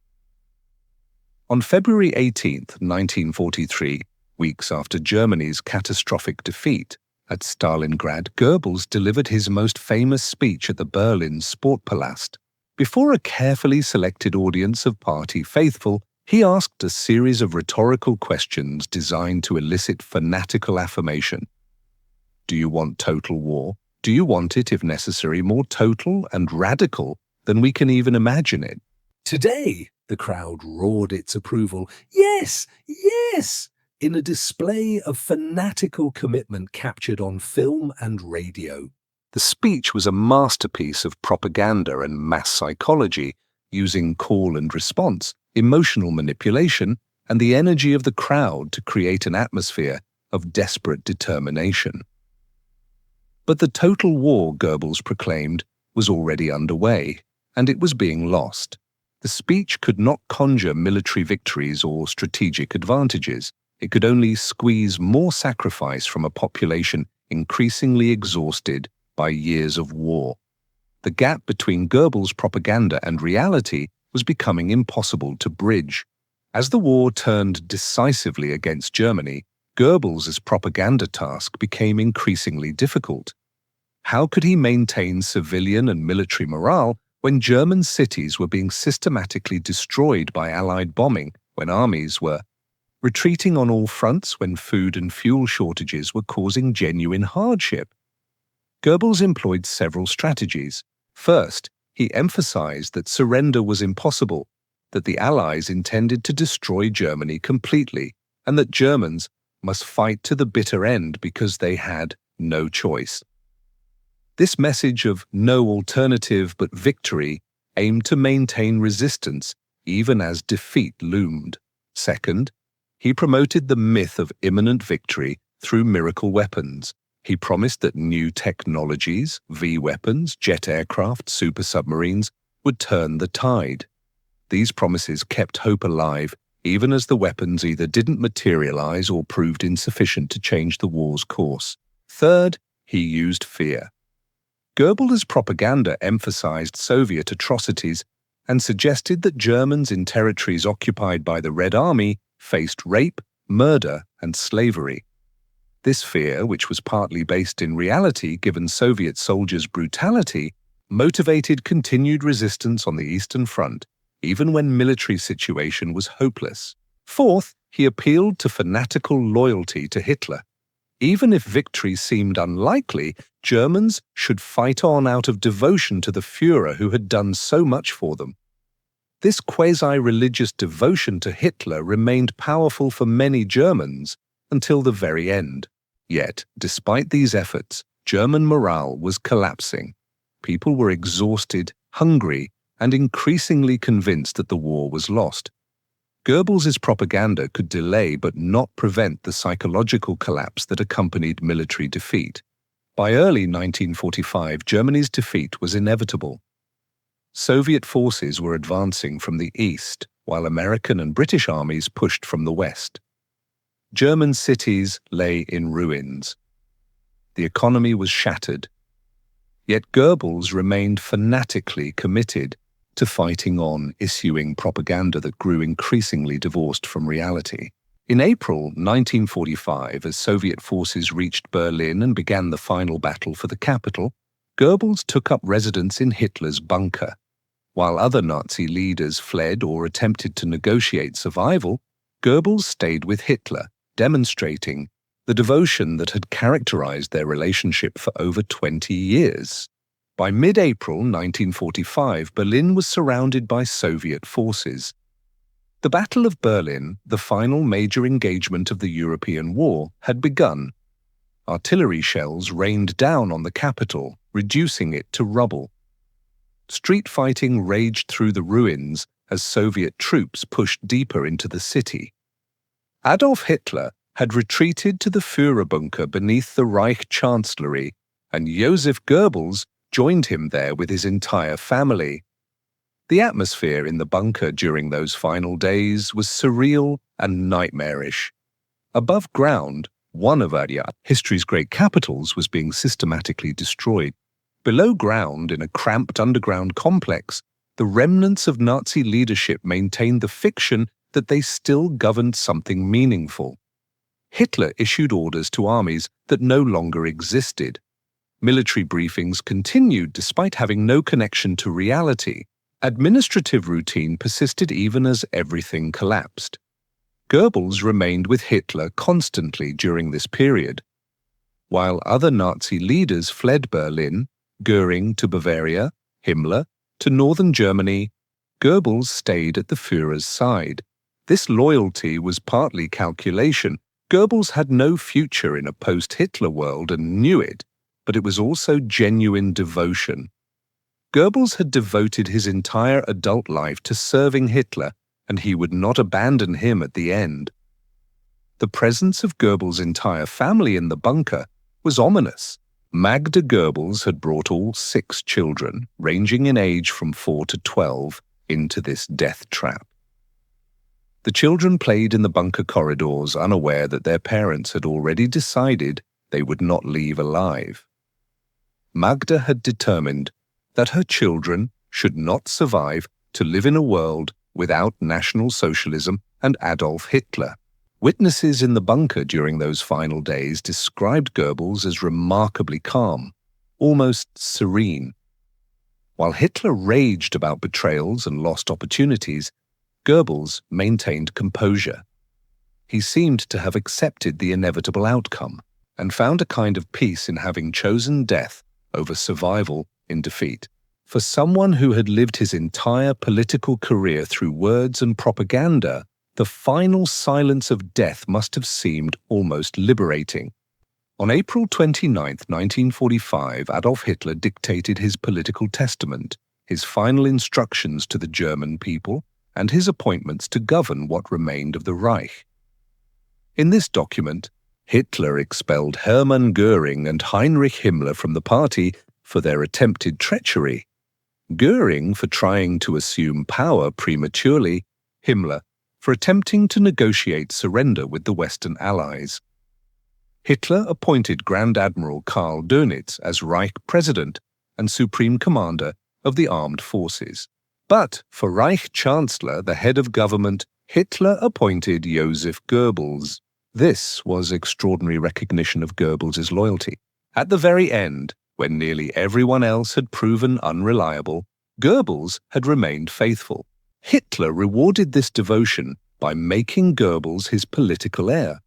A: On February 18, 1943, weeks after Germany's catastrophic defeat at Stalingrad, Goebbels delivered his most famous speech at the Berlin Sportpalast. Before a carefully selected audience of party faithful, he asked a series of rhetorical questions designed to elicit fanatical affirmation. Do you want total war? Do you want it, if necessary, more total and radical than we can even imagine it?
B: Today, the crowd roared its approval. Yes, yes! In a display of fanatical commitment captured on film and radio.
A: The speech was a masterpiece of propaganda and mass psychology, using call and response, emotional manipulation, and the energy of the crowd to create an atmosphere of desperate determination. But the total war Goebbels proclaimed was already underway, and it was being lost. The speech could not conjure military victories or strategic advantages. It could only squeeze more sacrifice from a population increasingly exhausted by years of war. The gap between Goebbels' propaganda and reality was becoming impossible to bridge. As the war turned decisively against Germany, Goebbels' propaganda task became increasingly difficult. How could he maintain civilian and military morale when German cities were being systematically destroyed by Allied bombing, when armies were retreating on all fronts, when food and fuel shortages were causing genuine hardship? Goebbels employed several strategies. First, he emphasized that surrender was impossible, that the Allies intended to destroy Germany completely, and that Germans must fight to the bitter end because they had no choice. This message of no alternative but victory aimed to maintain resistance even as defeat loomed. Second, he promoted the myth of imminent victory through miracle weapons. He promised that new technologies, V-weapons, jet aircraft, super submarines, would turn the tide. These promises kept hope alive even as the weapons either didn't materialize or proved insufficient to change the war's course. Third, he used fear. Goebbels' propaganda emphasized Soviet atrocities and suggested that Germans in territories occupied by the Red Army faced rape, murder, and slavery. This fear, which was partly based in reality given Soviet soldiers' brutality, motivated continued resistance on the Eastern Front, even when military situation was hopeless. Fourth, he appealed to fanatical loyalty to Hitler. Even if victory seemed unlikely, Germans should fight on out of devotion to the Führer who had done so much for them. This quasi-religious devotion to Hitler remained powerful for many Germans until the very end. Yet, despite these efforts, German morale was collapsing. People were exhausted, hungry, and increasingly convinced that the war was lost. Goebbels' propaganda could delay but not prevent the psychological collapse that accompanied military defeat. By early 1945, Germany's defeat was inevitable. Soviet forces were advancing from the east, while American and British armies pushed from the west. German cities lay in ruins. The economy was shattered. Yet Goebbels remained fanatically committed to fighting on, issuing propaganda that grew increasingly divorced from reality. In April 1945, as Soviet forces reached Berlin and began the final battle for the capital, Goebbels took up residence in Hitler's bunker. While other Nazi leaders fled or attempted to negotiate survival, Goebbels stayed with Hitler, demonstrating the devotion that had characterized their relationship for over 20 years. By mid-April 1945, Berlin was surrounded by Soviet forces. The Battle of Berlin, the final major engagement of the European War, had begun. Artillery shells rained down on the capital, reducing it to rubble. Street fighting raged through the ruins as Soviet troops pushed deeper into the city. Adolf Hitler had retreated to the Führerbunker beneath the Reich Chancellery, and Joseph Goebbels joined him there with his entire family. The atmosphere in the bunker during those final days was surreal and nightmarish. Above ground, one of history's great capitals was being systematically destroyed. Below ground, in a cramped underground complex, the remnants of Nazi leadership maintained the fiction that they still governed something meaningful. Hitler issued orders to armies that no longer existed. Military briefings continued despite having no connection to reality. Administrative routine persisted even as everything collapsed. Goebbels remained with Hitler constantly during this period. While other Nazi leaders fled Berlin, Göring to Bavaria, Himmler to northern Germany, Goebbels stayed at the Führer's side. This loyalty was partly calculation. Goebbels had no future in a post-Hitler world and knew it, but it was also genuine devotion. Goebbels had devoted his entire adult life to serving Hitler, and he would not abandon him at the end. The presence of Goebbels' entire family in the bunker was ominous. Magda Goebbels had brought all 6 children, ranging in age from 4 to 12, into this death trap. The children played in the bunker corridors, unaware that their parents had already decided they would not leave alive. Magda had determined that her children should not survive to live in a world without National Socialism and Adolf Hitler. Witnesses in the bunker during those final days described Goebbels as remarkably calm. almost serene. While Hitler raged about betrayals and lost opportunities, Goebbels maintained composure. He seemed to have accepted the inevitable outcome and found a kind of peace in having chosen death over survival in defeat. For someone who had lived his entire political career through words and propaganda, the final silence of death must have seemed almost liberating. On April 29, 1945, Adolf Hitler dictated his political testament, his final instructions to the German people, and his appointments to govern what remained of the Reich. In this document, Hitler expelled Hermann Göring and Heinrich Himmler from the party for their attempted treachery. Göring for trying to assume power prematurely, Himmler for attempting to negotiate surrender with the Western Allies. Hitler appointed Grand Admiral Karl Dönitz as Reich President and Supreme Commander of the Armed Forces. But for Reich Chancellor, the head of government, Hitler appointed Joseph Goebbels. This was extraordinary recognition of Goebbels' loyalty. At the very end, when nearly everyone else had proven unreliable, Goebbels had remained faithful. Hitler rewarded this devotion by making Goebbels his political heir.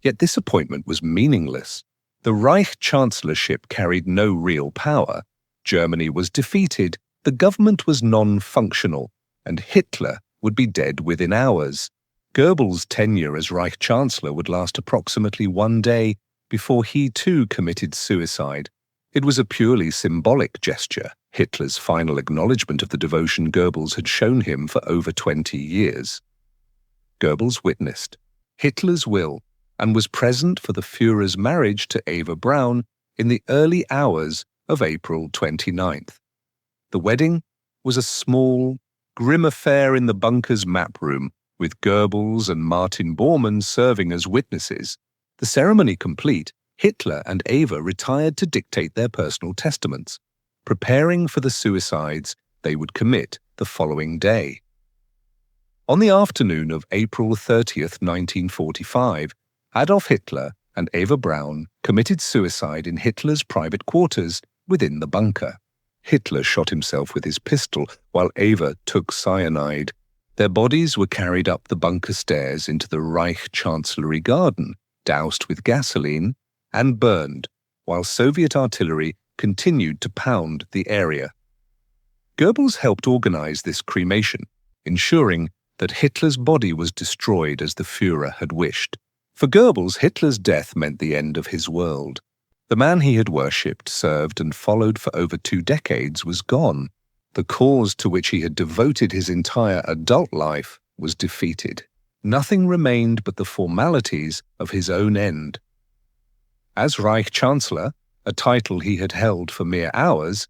A: Yet this appointment was meaningless. The Reich Chancellorship carried no real power. Germany was defeated, the government was non-functional, and Hitler would be dead within hours. Goebbels' tenure as Reich Chancellor would last approximately 1 day before he too committed suicide. It was a purely symbolic gesture, Hitler's final acknowledgement of the devotion Goebbels had shown him for over 20 years. Goebbels witnessed Hitler's will and was present for the Führer's marriage to Eva Braun in the early hours of April 29th. The wedding was a small, grim affair in the bunker's map room, with Goebbels and Martin Bormann serving as witnesses. The ceremony complete, Hitler and Eva retired to dictate their personal testaments, preparing for the suicides they would commit the following day. On the afternoon of April 30th, 1945, Adolf Hitler and Eva Braun committed suicide in Hitler's private quarters within the bunker. Hitler shot himself with his pistol, while Eva took cyanide. Their bodies were carried up the bunker stairs into the Reich Chancellery garden, doused with gasoline, and burned, while Soviet artillery continued to pound the area. Goebbels helped organize this cremation, ensuring that Hitler's body was destroyed as the Führer had wished. For Goebbels, Hitler's death meant the end of his world. The man he had worshipped, served, and followed for over 2 decades was gone. The cause to which he had devoted his entire adult life was defeated. Nothing remained but the formalities of his own end. As Reich Chancellor, a title he had held for mere hours,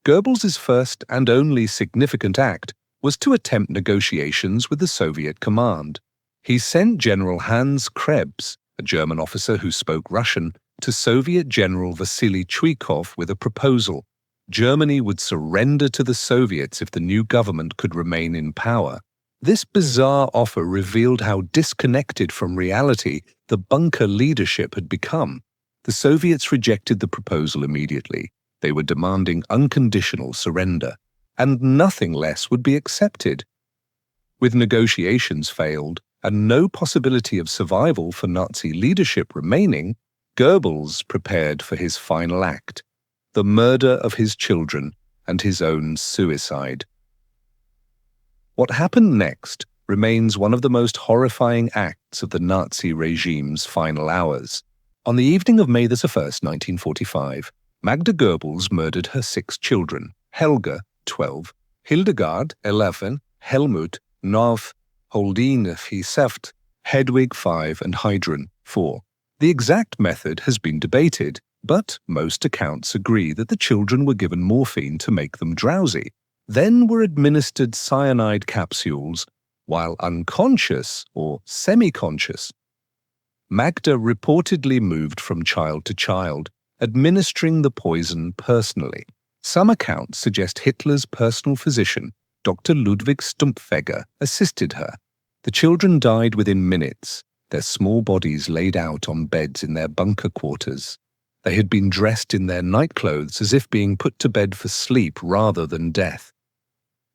A: Goebbels' first and only significant act was to attempt negotiations with the Soviet command. He sent General Hans Krebs, a German officer who spoke Russian, to Soviet General Vasily Chuikov with a proposal. Germany would surrender to the Soviets if the new government could remain in power. This bizarre offer revealed how disconnected from reality the bunker leadership had become. The Soviets rejected the proposal immediately. They were demanding unconditional surrender, and nothing less would be accepted. With negotiations failed and no possibility of survival for Nazi leadership remaining, Goebbels prepared for his final act, the murder of his children and his own suicide. What happened next remains one of the most horrifying acts of the Nazi regime's final hours. On the evening of May 1st, 1945, Magda Goebbels murdered her 6 children, Helga, 12, Hildegard, 11, Helmut, 9, Holdine, 7, Hedwig, 5, and Heidrun, 4. The exact method has been debated, but most accounts agree that the children were given morphine to make them drowsy, then were administered cyanide capsules while unconscious or semi-conscious. Magda reportedly moved from child to child, administering the poison personally. Some accounts suggest Hitler's personal physician, Dr. Ludwig Stumpfegger, assisted her. The children died within minutes, their small bodies laid out on beds in their bunker quarters. They had been dressed in their nightclothes as if being put to bed for sleep rather than death.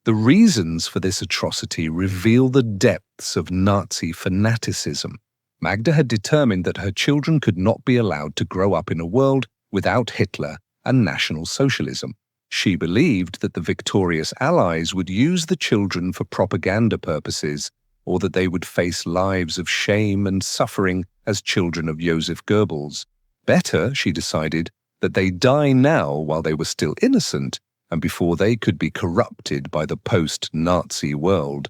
A: The reasons for this atrocity reveal the depths of Nazi fanaticism. Magda had determined that her children could not be allowed to grow up in a world without Hitler and National Socialism. She believed that the victorious Allies would use the children for propaganda purposes, or that they would face lives of shame and suffering as children of Joseph Goebbels. Better, she decided, that they die now while they were still innocent and before they could be corrupted by the post-Nazi world.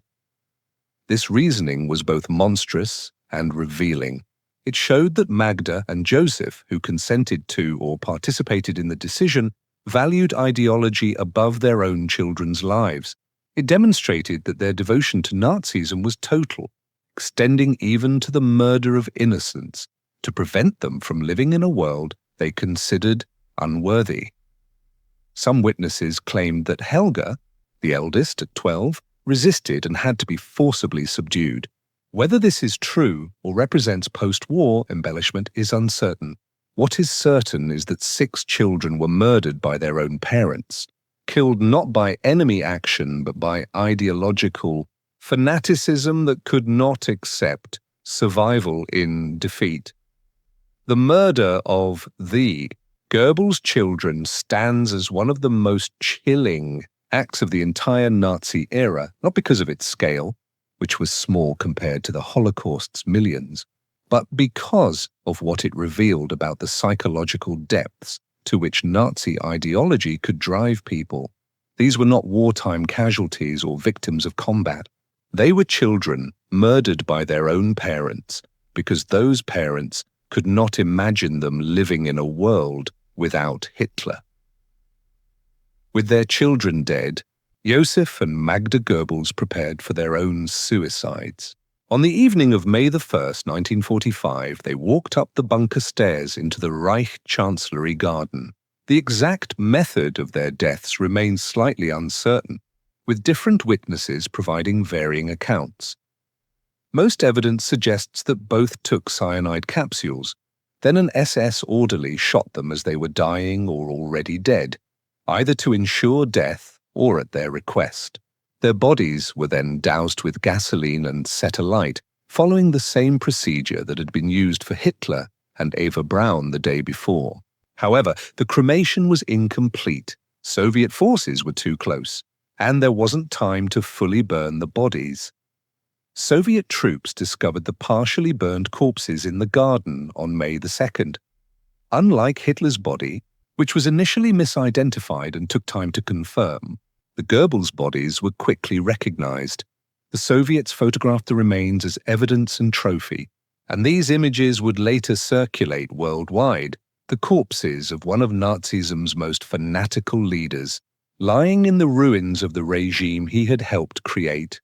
A: This reasoning was both monstrous and revealing. It showed that Magda and Joseph, who consented to or participated in the decision, valued ideology above their own children's lives. It demonstrated that their devotion to Nazism was total, extending even to the murder of innocents, to prevent them from living in a world they considered unworthy. Some witnesses claimed that Helga, the eldest at 12, resisted and had to be forcibly subdued. Whether this is true or represents post-war embellishment is uncertain. What is certain is that 6 children were murdered by their own parents, killed not by enemy action but by ideological fanaticism that could not accept survival in defeat. The murder of the Goebbels' children stands as one of the most chilling acts of the entire Nazi era, not because of its scale, which was small compared to the Holocaust's millions, but because of what it revealed about the psychological depths to which Nazi ideology could drive people. These were not wartime casualties or victims of combat. They were children murdered by their own parents because those parents could not imagine them living in a world without Hitler. With their children dead, Joseph and Magda Goebbels prepared for their own suicides. On the evening of May 1st, 1945, they walked up the bunker stairs into the Reich Chancellery garden. The exact method of their deaths remains slightly uncertain, with different witnesses providing varying accounts. Most evidence suggests that both took cyanide capsules. Then an SS orderly shot them as they were dying or already dead, either to ensure death or at their request. Their bodies were then doused with gasoline and set alight, following the same procedure that had been used for Hitler and Eva Braun the day before. However, the cremation was incomplete. Soviet forces were too close, and there wasn't time to fully burn the bodies. Soviet troops discovered the partially burned corpses in the garden on May 2nd. Unlike Hitler's body, which was initially misidentified and took time to confirm, the Goebbels bodies were quickly recognized. The Soviets photographed the remains as evidence and trophy, and these images would later circulate worldwide, the corpses of one of Nazism's most fanatical leaders, lying in the ruins of the regime he had helped create.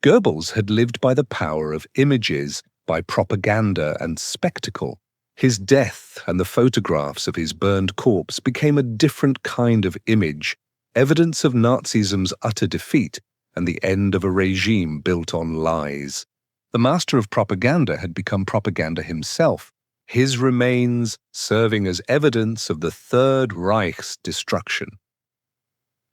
A: Goebbels had lived by the power of images, by propaganda and spectacle. His death and the photographs of his burned corpse became a different kind of image, evidence of Nazism's utter defeat and the end of a regime built on lies. The master of propaganda had become propaganda himself, his remains serving as evidence of the Third Reich's destruction.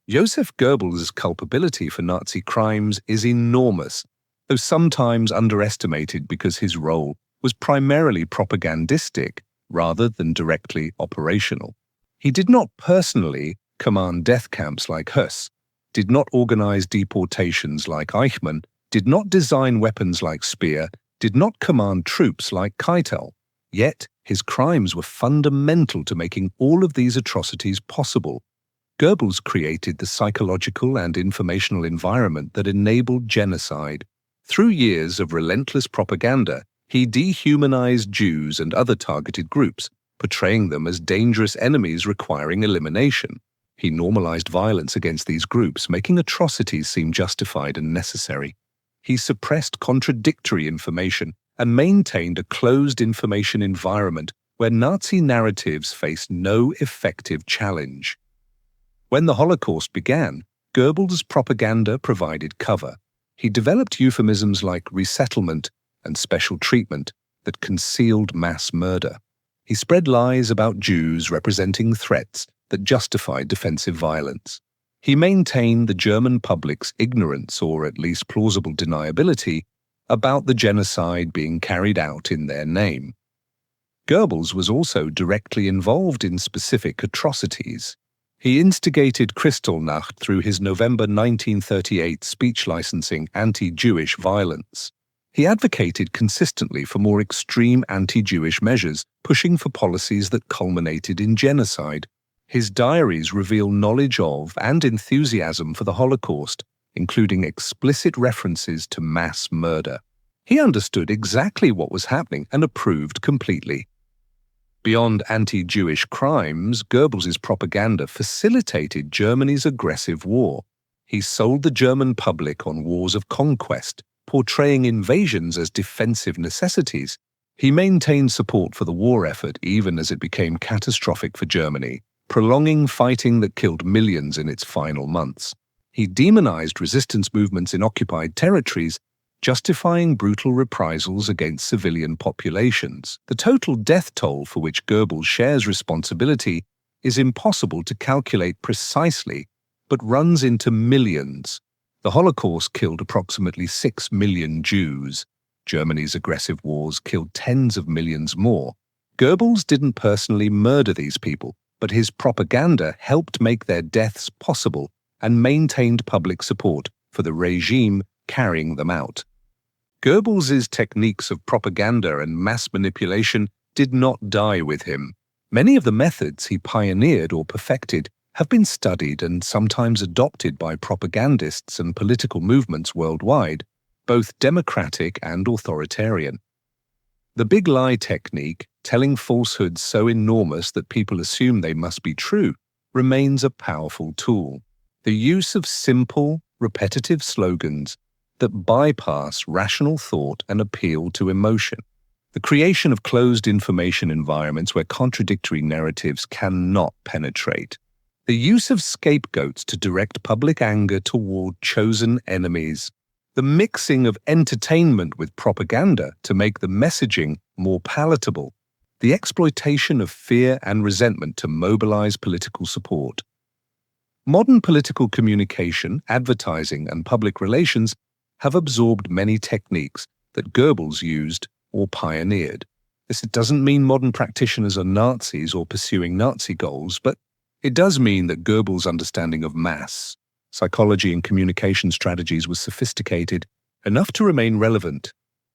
A: Joseph Goebbels' culpability for Nazi crimes is enormous, though sometimes underestimated because his role was primarily propagandistic rather than directly operational. He did not personally command death camps like Höss, did not organize deportations like Eichmann, did not design weapons like Speer, did not command troops like Keitel. Yet his crimes were fundamental to making all of these atrocities possible. Goebbels created the psychological and informational environment that enabled genocide. Through years of relentless propaganda, he dehumanized Jews and other targeted groups, portraying them as dangerous enemies requiring elimination. He normalized violence against these groups, making atrocities seem justified and necessary. He suppressed contradictory information and maintained a closed information environment where Nazi narratives faced no effective challenge. When the Holocaust began, Goebbels' propaganda provided cover. He developed euphemisms like resettlement and special treatment that concealed mass murder. He spread lies about Jews representing threats that justified defensive violence. He maintained the German public's ignorance, or at least plausible deniability, about the genocide being carried out in their name. Goebbels was also directly involved in specific atrocities. He instigated Kristallnacht through his November 1938 speech licensing anti-Jewish violence. He advocated consistently for more extreme anti-Jewish measures, pushing for policies that culminated in genocide. His diaries reveal knowledge of and enthusiasm for the Holocaust, including explicit references to mass murder. He understood exactly what was happening and approved completely. Beyond anti-Jewish crimes, Goebbels' propaganda facilitated Germany's aggressive war. He sold the German public on wars of conquest, portraying invasions as defensive necessities. He maintained support for the war effort even as it became catastrophic for Germany, prolonging fighting that killed millions in its final months. He demonized resistance movements in occupied territories, justifying brutal reprisals against civilian populations. The total death toll for which Goebbels shares responsibility is impossible to calculate precisely, but runs into millions. The Holocaust killed approximately 6 million Jews. Germany's aggressive wars killed tens of millions more. Goebbels didn't personally murder these people, but his propaganda helped make their deaths possible and maintained public support for the regime carrying them out. Goebbels' techniques of propaganda and mass manipulation did not die with him. Many of the methods he pioneered or perfected have been studied and sometimes adopted by propagandists and political movements worldwide, both democratic and authoritarian. The big lie technique, telling falsehoods so enormous that people assume they must be true, remains a powerful tool. The use of simple, repetitive slogans that bypass rational thought and appeal to emotion. The creation of closed information environments where contradictory narratives cannot penetrate. The use of scapegoats to direct public anger toward chosen enemies. The mixing of entertainment with propaganda to make the messaging more palatable. The exploitation of fear and resentment to mobilize political support. Modern political communication, advertising, and public relations have absorbed many techniques that Goebbels used or pioneered. This doesn't mean modern practitioners are Nazis or pursuing Nazi goals, but it does mean that Goebbels' understanding of mass, psychology, and communication strategies was sophisticated enough to remain relevant.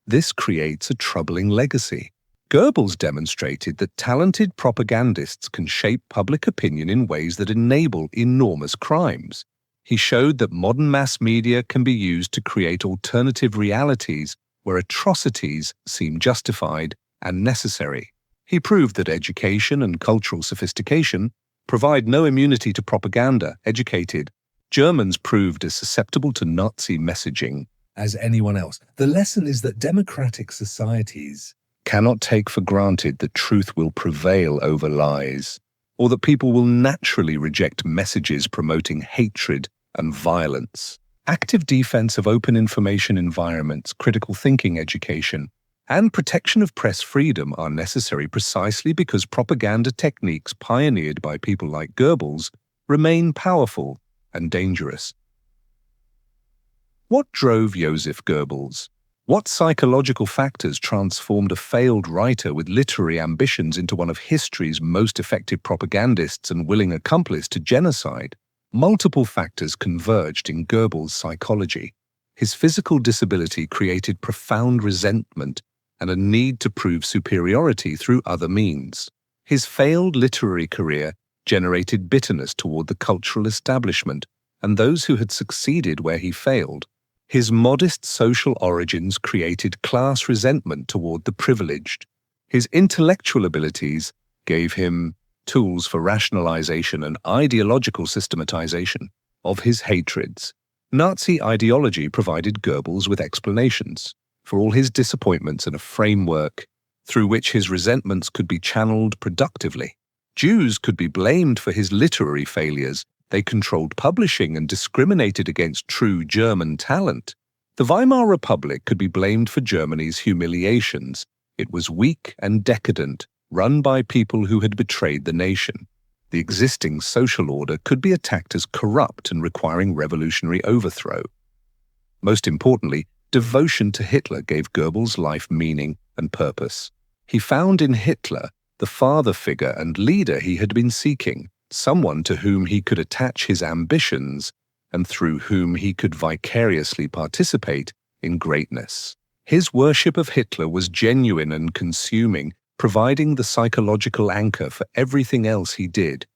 A: This creates a troubling legacy. Goebbels demonstrated that talented propagandists can shape public opinion in ways that enable enormous crimes. He showed that modern mass media can be used to create alternative realities where atrocities seem justified and necessary. He proved that education and cultural sophistication provide no immunity to propaganda. Educated Germans proved as susceptible to Nazi messaging
B: as anyone else. The lesson is that democratic societies
A: cannot take for granted that truth will prevail over lies, or that people will naturally reject messages promoting hatred and violence. Active defense of open information environments, critical thinking education, and protection of press freedom are necessary precisely because propaganda techniques pioneered by people like Goebbels remain powerful and dangerous. What drove Joseph Goebbels? What psychological factors transformed a failed writer with literary ambitions into one of history's most effective propagandists and willing accomplice to genocide? Multiple factors converged in Goebbels' psychology. His physical disability created profound resentment and a need to prove superiority through other means. His failed literary career generated bitterness toward the cultural establishment and those who had succeeded where he failed. His modest social origins created class resentment toward the privileged. His intellectual abilities gave him tools for rationalization and ideological systematization of his hatreds. Nazi ideology provided Goebbels with explanations for all his disappointments and a framework through which his resentments could be channeled productively. Jews could be blamed for his literary failures. They controlled publishing and discriminated against true German talent. The Weimar Republic could be blamed for Germany's humiliations. It was weak and decadent, run by people who had betrayed the nation. The existing social order could be attacked as corrupt and requiring revolutionary overthrow. Most importantly, devotion to Hitler gave Goebbels' life meaning and purpose. He found in Hitler the father figure and leader he had been seeking, someone to whom he could attach his ambitions and through whom he could vicariously participate in greatness. His worship of Hitler was genuine and consuming, providing the psychological anchor for everything else he did.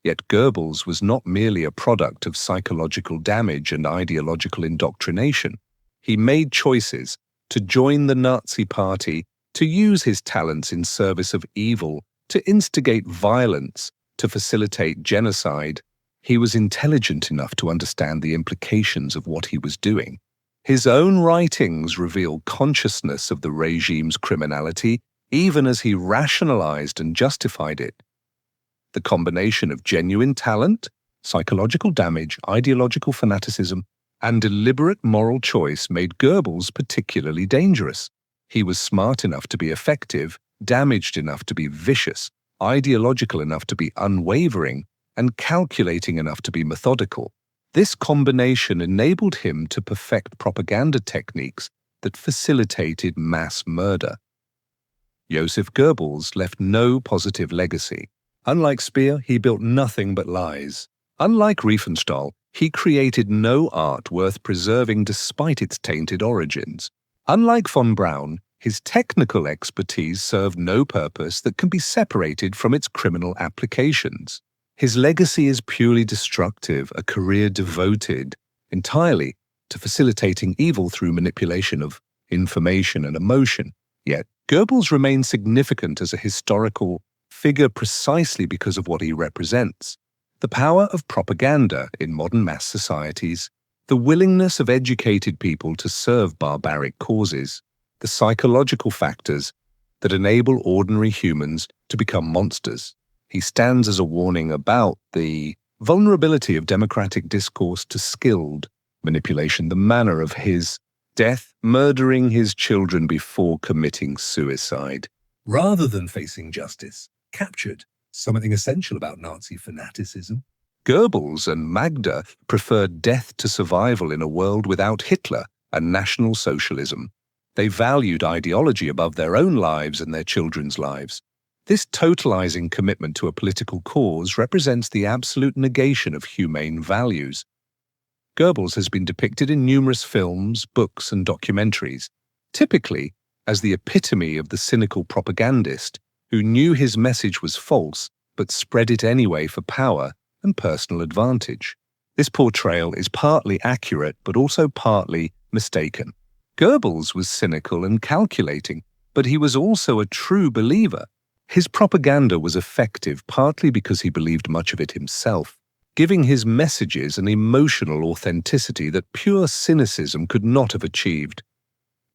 A: Yet Goebbels was not merely a product of psychological damage and ideological indoctrination. He made choices to join the Nazi Party, to use his talents in service of evil, to instigate violence, to facilitate genocide. He was intelligent enough to understand the implications of what he was doing. His own writings reveal consciousness of the regime's criminality, even as he rationalized and justified it. The combination of genuine talent, psychological damage, ideological fanaticism, and deliberate moral choice made Goebbels particularly dangerous. He was smart enough to be effective, damaged enough to be vicious, ideological enough to be unwavering, and calculating enough to be methodical. This combination enabled him to perfect propaganda techniques that facilitated mass murder. Joseph Goebbels left no positive legacy. Unlike Speer, he built nothing but lies. Unlike Riefenstahl, he created no art worth preserving despite its tainted origins. Unlike von Braun, his technical expertise served no purpose that can be separated from its criminal applications. His legacy is purely destructive, a career devoted entirely to facilitating evil through manipulation of information and emotion. Yet, Goebbels remains significant as a historical figure precisely because of what he represents. The power of propaganda in modern mass societies, the willingness of educated people to serve barbaric causes, the psychological factors that enable ordinary humans to become monsters. He stands as a warning about the vulnerability of democratic discourse to skilled manipulation, the manner of his death, murdering his children before committing suicide.
B: Rather than facing justice, captured something essential about Nazi fanaticism.
A: Goebbels and Magda preferred death to survival in a world without Hitler and National Socialism. They valued ideology above their own lives and their children's lives. This totalizing commitment to a political cause represents the absolute negation of humane values. Goebbels has been depicted in numerous films, books, and documentaries, typically as the epitome of the cynical propagandist who knew his message was false but spread it anyway for power and personal advantage. This portrayal is partly accurate but also partly mistaken. Goebbels was cynical and calculating, but he was also a true believer. His propaganda was effective partly because he believed much of it himself, giving his messages an emotional authenticity that pure cynicism could not have achieved.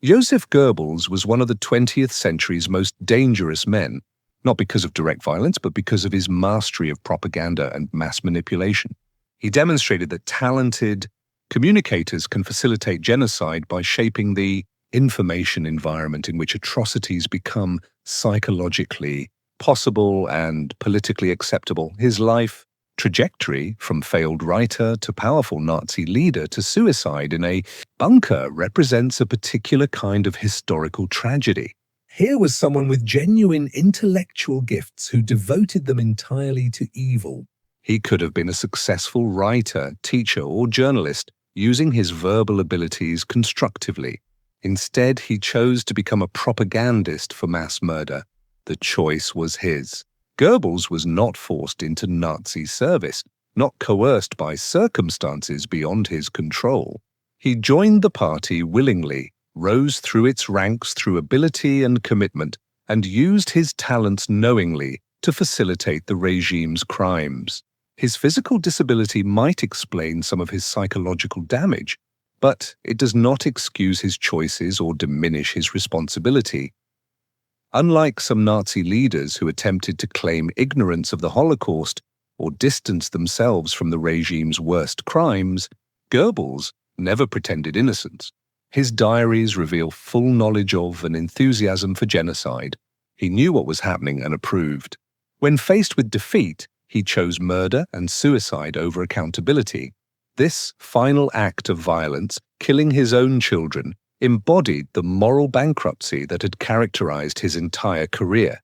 A: Joseph Goebbels was one of the 20th century's most dangerous men, not because of direct violence, but because of his mastery of propaganda and mass manipulation. He demonstrated that talented communicators can facilitate genocide by shaping the information environment in which atrocities become psychologically possible and politically acceptable. His life trajectory, from failed writer to powerful Nazi leader to suicide in a bunker, represents a particular kind of historical tragedy.
B: Here was someone with genuine intellectual gifts who devoted them entirely to evil.
A: He could have been a successful writer, teacher, or journalist, using his verbal abilities constructively. Instead, he chose to become a propagandist for mass murder. The choice was his. Goebbels was not forced into Nazi service, not coerced by circumstances beyond his control. He joined the party willingly, rose through its ranks through ability and commitment, and used his talents knowingly to facilitate the regime's crimes. His physical disability might explain some of his psychological damage, but it does not excuse his choices or diminish his responsibility. Unlike some Nazi leaders who attempted to claim ignorance of the Holocaust or distance themselves from the regime's worst crimes, Goebbels never pretended innocence. His diaries reveal full knowledge of and enthusiasm for genocide. He knew what was happening and approved. When faced with defeat, he chose murder and suicide over accountability. This final act of violence, killing his own children, embodied the moral bankruptcy that had characterized his entire career.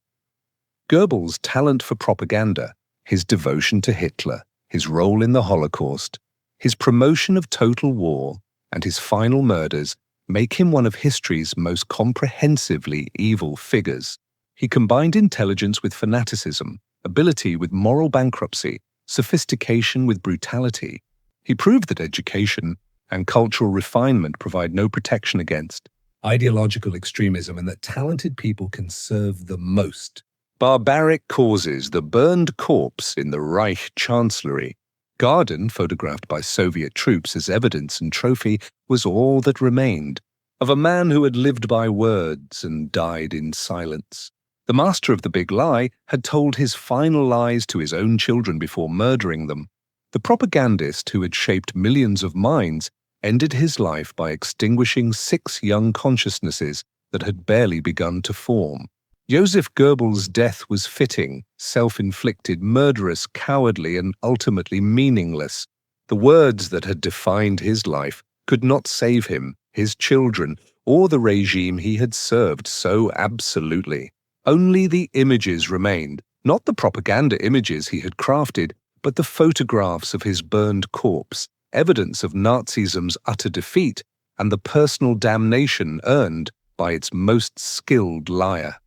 A: Goebbels' talent for propaganda, his devotion to Hitler, his role in the Holocaust, his promotion of total war, and his final murders make him one of history's most comprehensively evil figures. He combined intelligence with fanaticism, ability with moral bankruptcy, sophistication with brutality. He proved that education and cultural refinement provide no protection against
B: ideological extremism and that talented people can serve the most.
A: Barbaric causes, the burned corpse in the Reich Chancellery. Garden, photographed by Soviet troops as evidence and trophy, was all that remained of a man who had lived by words and died in silence. The master of the big lie had told his final lies to his own children before murdering them. The propagandist who had shaped millions of minds ended his life by extinguishing 6 young consciousnesses that had barely begun to form. Joseph Goebbels' death was fitting, self-inflicted, murderous, cowardly, and ultimately meaningless. The words that had defined his life could not save him, his children, or the regime he had served so absolutely. Only the images remained, not the propaganda images he had crafted, but the photographs of his burned corpse, evidence of Nazism's utter defeat and the personal damnation earned by its most skilled liar.